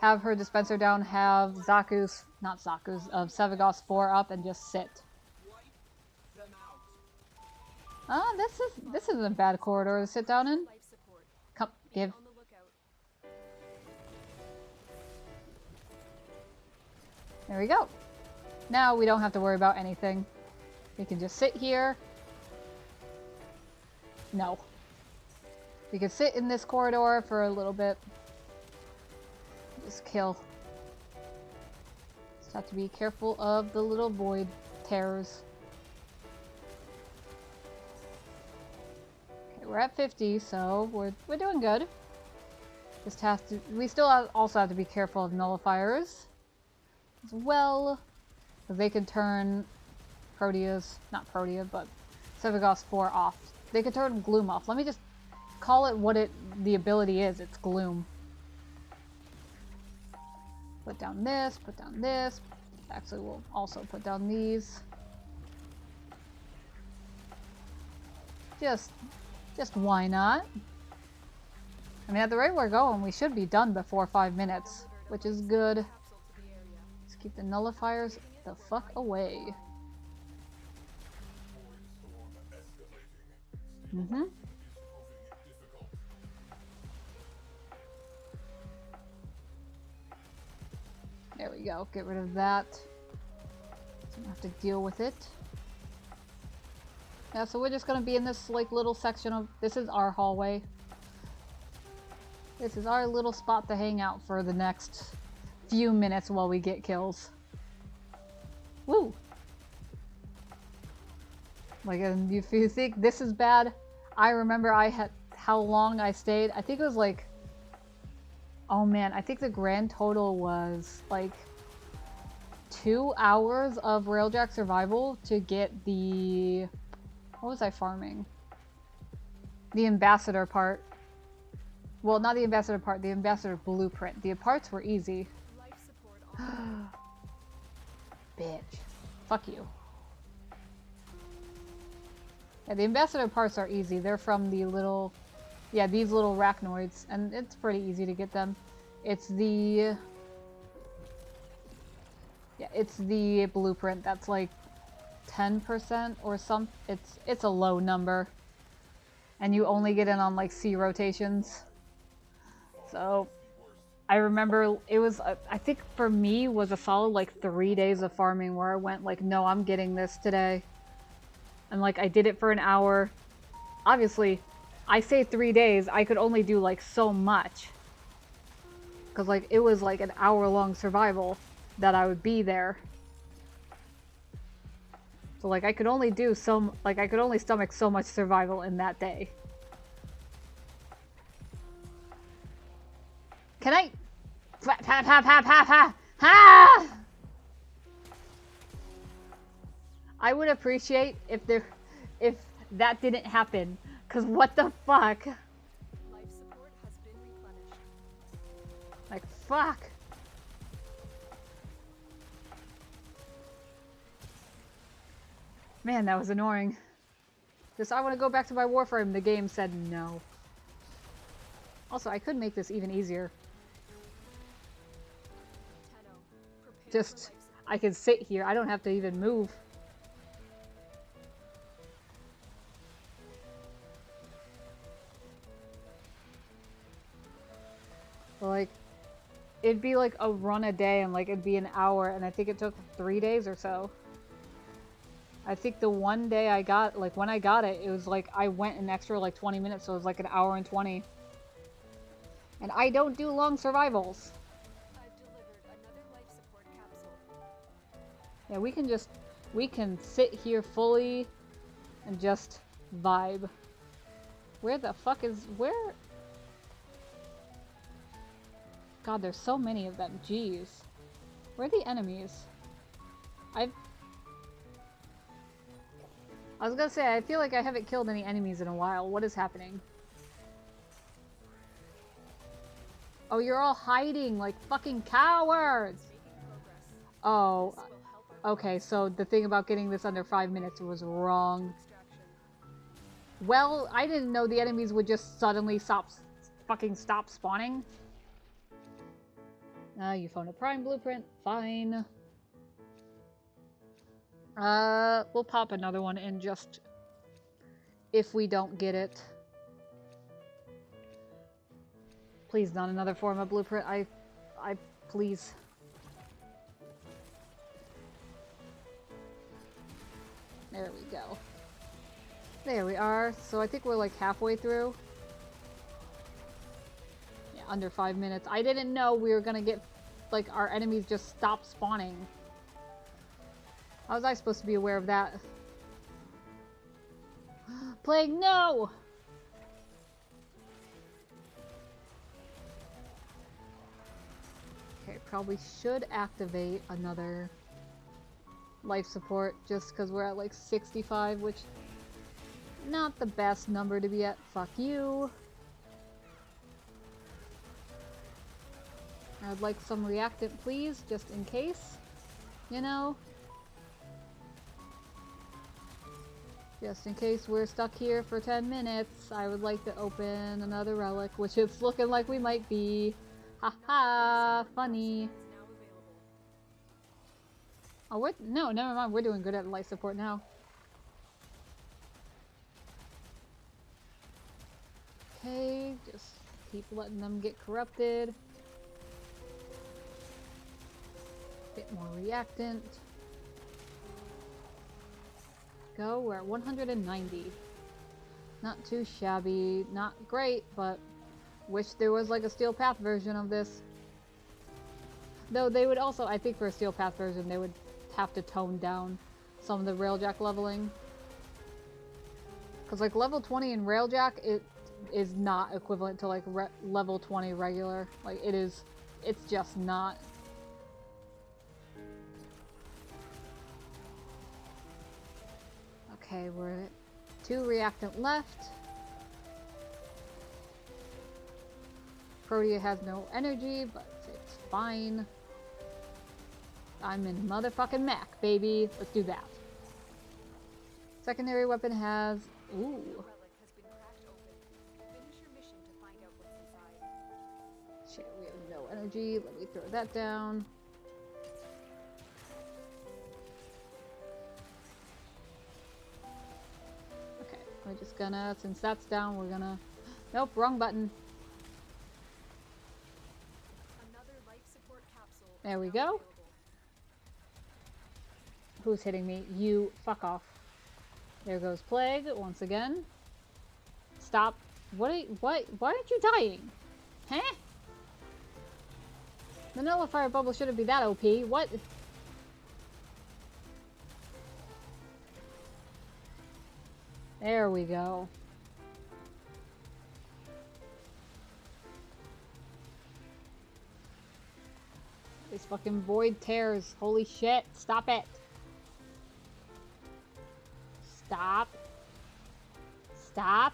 Have her dispenser down, have Zaku's, not Zaku's, of Sevigos 4 up and just sit. Ah, this isn't a bad corridor to sit down in. Come, give. There we go. Now we don't have to worry about anything. We can just sit here. No. We can sit in this corridor for a little bit. Just kill. Just have to be careful of the little void terrors. Okay, we're at 50, so we're doing good. Just have to. We still also have to be careful of nullifiers as well, because they can turn not Protea, but Sevigos 4 off. They can turn Gloom off. Let me just call it what the ability is. It's Gloom. Put down this, put down this. Actually, we'll also put down these. Just why not? I mean, at the rate we're going, we should be done before 5 minutes, which is good. Just Keep the nullifiers the fuck away. Mm-hmm. There we go. Get rid of that. So I don't have to deal with it. Yeah, so we're just gonna be in this like little section of, this is our hallway. This is our little spot to hang out for the next few minutes while we get kills. Woo! Like, and if you think this is bad, I remember how long I stayed. I think it was like, oh man, I think the grand total was like 2 hours of Railjack Survival to get the, what was I farming? The ambassador part. Well, not the ambassador part, the ambassador blueprint. The parts were easy. Life support on Bitch. Fuck you. Yeah, the ambassador parts are easy. They're from the little, yeah, these little arachnoids, and it's pretty easy to get them. It's the, yeah, it's the blueprint that's like 10% or some, it's a low number. And you only get in on like C rotations. So I remember it was, I think for me was a solid like 3 days of farming where I went like, no, I'm getting this today. And like I did it for an hour. Obviously, I say 3 days, I could only do like so much. Cause like it was like an hour-long survival that I would be there. So like I could only do so, like I could only stomach so much survival in that day. Can I? Ha ha ha ha ha ha! I would appreciate if that didn't happen, cause what the fuck? life support has been replenished. Like fuck. Man, that was annoying. Just I want to go back to my Warframe. The game said no. Also, I could make this even easier. Tenno, prepare for Just, life support. I can sit here. I don't have to even move. Like, it'd be like a run a day and like it'd be an hour, and I think it took 3 days or so. I think the one day I got, like when I got it, it was like I went an extra like 20 minutes, so it was like an hour and 20. And I don't do long survivals. I've delivered another life support capsule. Yeah, we can sit here fully and just vibe. Where the fuck is, where? God, there's so many of them, jeez. Where are the enemies? I was gonna say, I feel like I haven't killed any enemies in a while. What is happening? Oh, you're all hiding like fucking cowards! Making progress. Oh, This will help our okay, so the thing about getting this under 5 minutes was wrong. extraction. Well, I didn't know the enemies would just suddenly stop spawning. You found a prime blueprint. Fine. We'll pop another one in just if we don't get it. Please, not another form of blueprint. I please. There we go. There we are. So I think we're like halfway through. Yeah, under 5 minutes. I didn't know we were gonna get, like, our enemies just stop spawning. How was I supposed to be aware of that? Plague, no! Okay, probably should activate another life support just because we're at like 65, which not the best number to be at. Fuck you. I'd like some reactant, please, just in case. You know? Just in case we're stuck here for 10 minutes, I would like to open another relic, which it's looking like we might be. Haha, funny. Is now available. Oh, what? No, never mind. We're doing good at life support now. Okay, just keep letting them get corrupted. Bit more reactant. Go, we're at 190. Not too shabby, not great, but wish there was like a Steel Path version of this. Though they would also, I think for a Steel Path version, they would have to tone down some of the Railjack leveling. Because like level 20 in Railjack, it is not equivalent to like level 20 regular. Like it is, it's just not. Okay, we're at 2 reactant left. Protea has no energy, but it's fine. I'm in motherfucking mech, baby. Let's do that. Secondary weapon has... Ooh. Relic has been cracked open. Finish your mission to find out what's inside. Shit, we have no energy. Let me throw that down. Okay, we're just gonna... Since that's down, we're gonna... Nope, wrong button. Another life support capsule. There we now go. available. Who's hitting me? You. Fuck off. There goes Plague once again. Stop. Why aren't you dying? Huh? The nullifier bubble shouldn't be that OP. What? There we go. These fucking void tears. Holy shit. Stop it. Stop. Stop.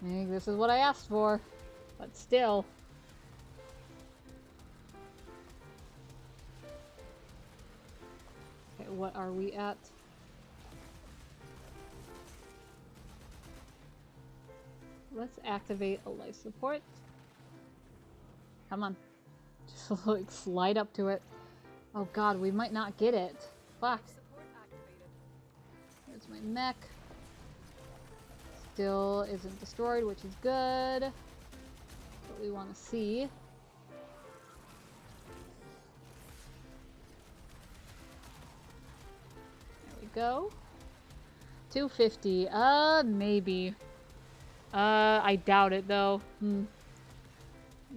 I think this is what I asked for. But still. Okay, what are we at? Let's activate a life support. Come on. Just like slide up to it. Oh god, we might not get it. Fuck. Support activated. There's my mech. Still isn't destroyed, which is good. That's what we want to see. There we go. 250. Maybe. I doubt it though.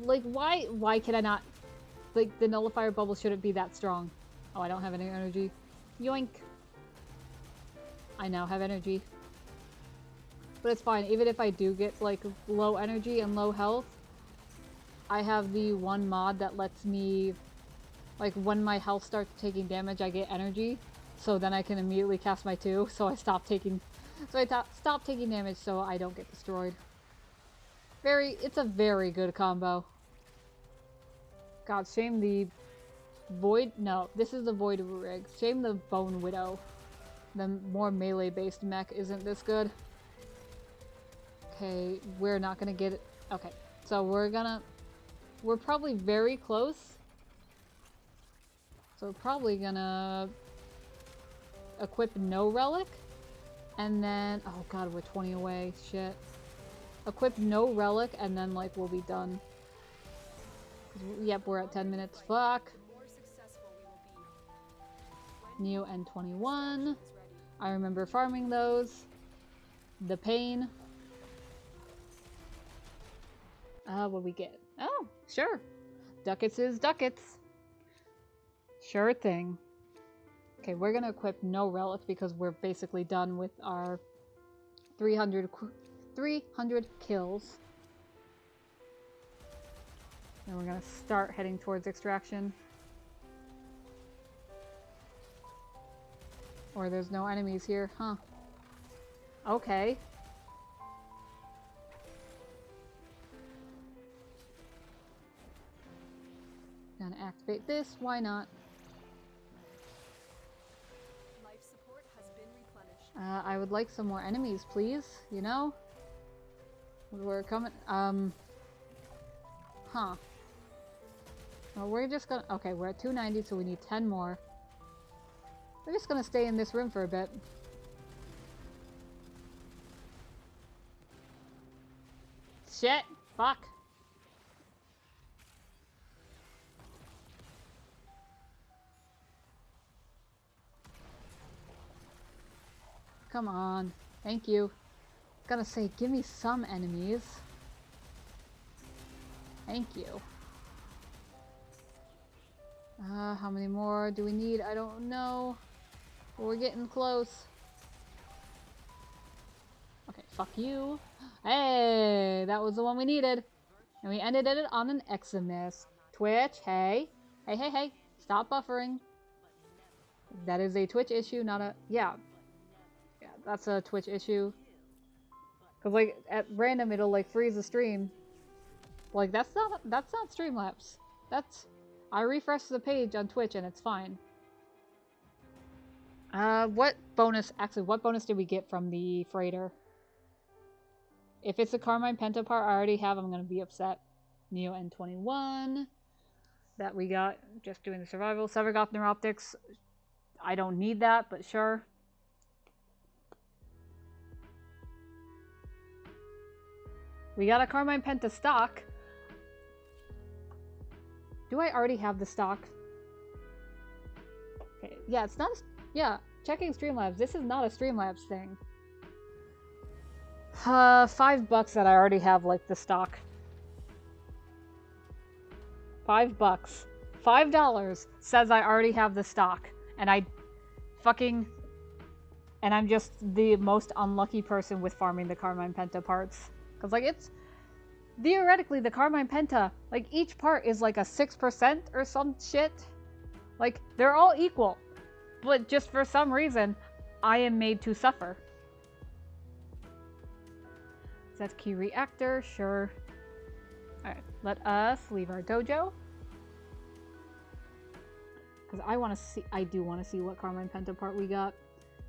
Like, why can I not? Like, the nullifier bubble shouldn't be that strong. Oh, I don't have any energy. Yoink. I now have energy. But it's fine. Even if I do get, like, low energy and low health, I have the one mod that lets me, like, when my health starts taking damage, I get energy. So then I can immediately cast my 2. So I stop taking... So I stop taking damage so I don't get destroyed. It's a very good combo. God, shame the Void... No, this is the Void rig. Shame the Bone Widow. The more melee-based mech isn't this good. Okay, we're not gonna get it. Okay, so we're probably very close. So we're probably gonna equip no relic. And then, oh god, we're 20 away. Shit. Equip no relic, and then, like, we'll be done. Yep, we're at 10 minutes. Fuck. The more successful we will be. New N21. I remember farming those. The pain. What we get? Oh, sure. Ducats is ducats. Sure thing. Okay, we're gonna equip no relic because we're basically done with our 300 kills. And we're gonna start heading towards extraction. Or there's no enemies here, huh? Okay. Gonna activate this, why not? Life support has been replenished. I would like some more enemies, please, you know? We're coming, huh. Well, we're just gonna... Okay, we're at 290, so we need 10 more. We're just gonna stay in this room for a bit. Shit! Fuck! Come on. Thank you. Gotta say, give me some enemies. Thank you. How many more do we need? I don't know. But we're getting close. Okay, fuck you. Hey, that was the one we needed. And we ended it on an Eximus. Twitch, hey. Hey, hey, hey. Stop buffering. That is a Twitch issue, not a... Yeah. Yeah, that's a Twitch issue. Because, like, at random, it'll, like, freeze the stream. Like, that's not Streamlabs. That's... I refresh the page on Twitch and it's fine. What bonus... Actually, what bonus did we get from the freighter? If it's a Carmine Penta part I already have, I'm going to be upset. Neo N21. That we got just doing the survival. Severgoth Neuroptics. I don't need that, but sure. We got a Carmine Penta stock. Do I already have the stock? Okay, yeah, it's not... Yeah, checking Streamlabs. This is not a Streamlabs thing. $5 that I already have, like, the stock. $5. $5 says I already have the stock. And I fucking... And I'm just the most unlucky person with farming the Carmine Penta parts. Because, like, it's... Theoretically, the Carmine Penta, like, each part is, like, a 6% or some shit. Like, they're all equal. But just for some reason, I am made to suffer. Is that key reactor? Sure. Alright, let us leave our dojo. Because I do want to see what Carmine Penta part we got.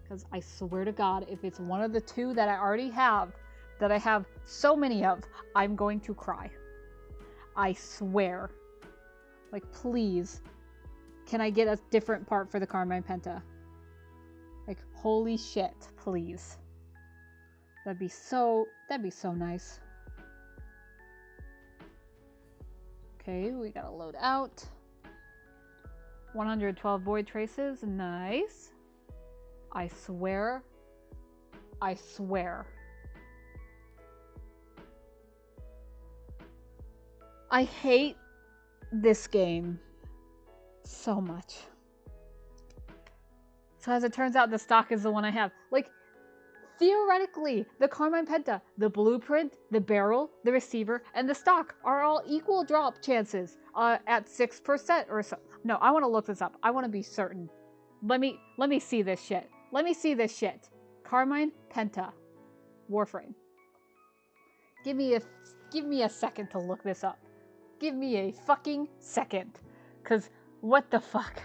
Because I swear to God, if it's one of the two that I already have, that I have so many of, I'm going to cry. I swear. Like, please. Can I get a different part for the Carmine Penta? Like, holy shit, please. That'd be so nice. Okay, we gotta load out. 112 void traces, nice. I swear. I swear. I hate this game so much. So as it turns out, the stock is the one I have. Like, theoretically, the Carmine Penta, the blueprint, the barrel, the receiver, and the stock are all equal drop chances at 6% or so. No, I want to look this up. I want to be certain. Let me see this shit. Let me see this shit. Carmine Penta. Warframe. Give me a second to look this up. Give me a fucking second. Cause what the fuck?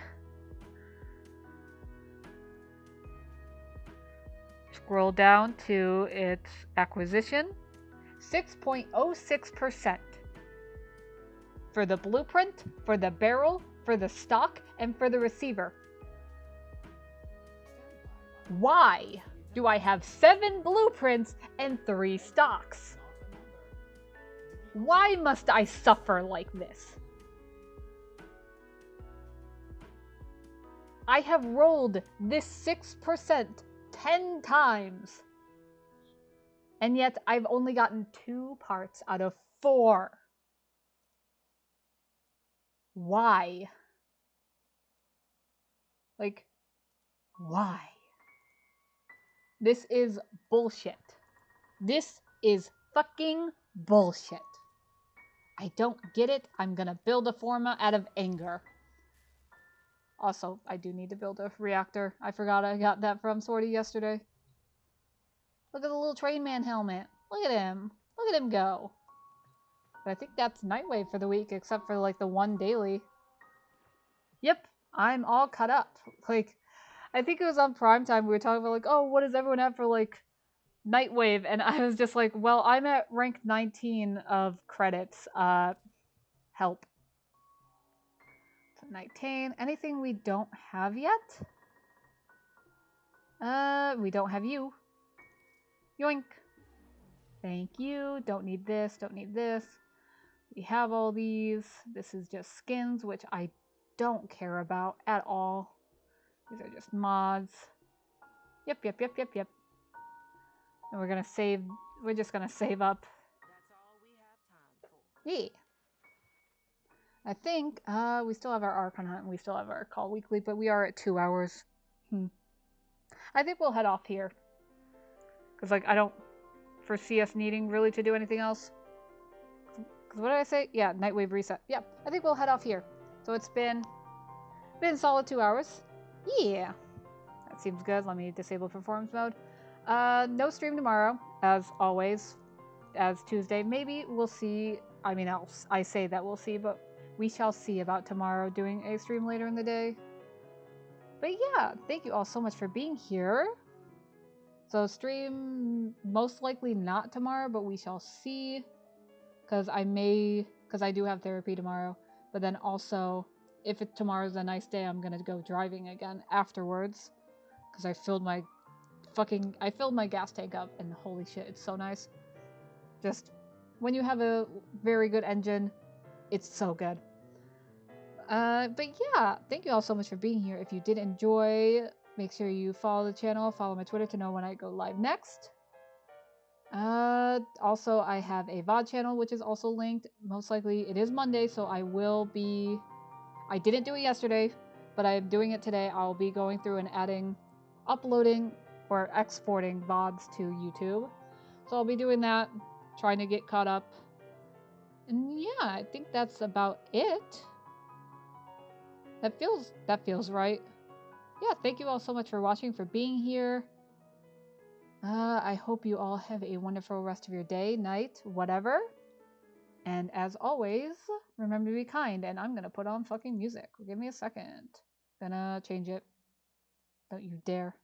Scroll down to its acquisition. 6.06%. For the blueprint, for the barrel, for the stock, and for the receiver. Why do I have 7 blueprints and 3 stocks? Why must I suffer like this? I have rolled this 6% 10 times. And yet I've only gotten 2 parts out of 4. Why? Like, why? This is bullshit. This is fucking bullshit. I don't get it. I'm gonna build a forma out of anger. Also, I do need to build a reactor. I forgot I got that from Swordy yesterday. Look at the little train man helmet. Look at him. Look at him go. But I think that's Nightwave for the week, except for, like, the one daily. Yep, I'm all cut up. Like, I think it was on Primetime we were talking about, like, oh, what does everyone have for, like, Nightwave? And I was just like, well, I'm at rank 19 of credits. Help. Nightain. Anything we don't have yet? We don't have you. Yoink. Thank you. Don't need this. Don't need this. We have all these. This is just skins, which I don't care about at all. These are just mods. Yep. And we're gonna save. We're just gonna save up. That's all we have time for. Yeah. I think we still have our Archon Hunt and we still have our Call Weekly, but we are at 2 hours. I think we'll head off here. Because, like, I don't foresee us needing really to do anything else. Because what did I say? Yeah, Nightwave Reset. Yeah, I think we'll head off here. So it's been solid 2 hours. Yeah. That seems good. Let me disable performance mode. No stream tomorrow, as always. As Tuesday. Maybe we'll see. I mean, I say that we'll see, but we shall see about tomorrow doing a stream later in the day. But yeah, thank you all so much for being here. So stream most likely not tomorrow, but we shall see. Because I do have therapy tomorrow. But then also, if tomorrow's a nice day, I'm going to go driving again afterwards. Because I filled my gas tank up and holy shit, it's so nice. Just, when you have a very good engine, it's so good. But yeah, thank you all so much for being here. If you did enjoy, make sure you follow the channel, follow my Twitter to know when I go live next. Also, I have a VOD channel, which is also linked. Most likely, it is Monday, so I didn't do it yesterday, but I'm doing it today. I'll be going through and uploading, or exporting VODs to YouTube. So I'll be doing that, trying to get caught up. And yeah, I think that's about it. That feels right. Yeah, thank you all so much for watching, for being here. I hope you all have a wonderful rest of your day, night, whatever. And as always, remember to be kind, and I'm gonna put on fucking music. Give me a second. Gonna change it. Don't you dare.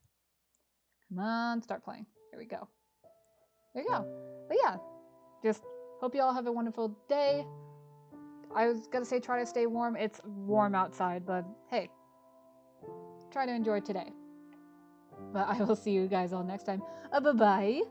Come on, start playing. Here we go. There you go. But yeah, just hope you all have a wonderful day. I was gonna say try to stay warm. It's warm outside, but hey, try to enjoy today. But I will see you guys all next time. Bye-bye.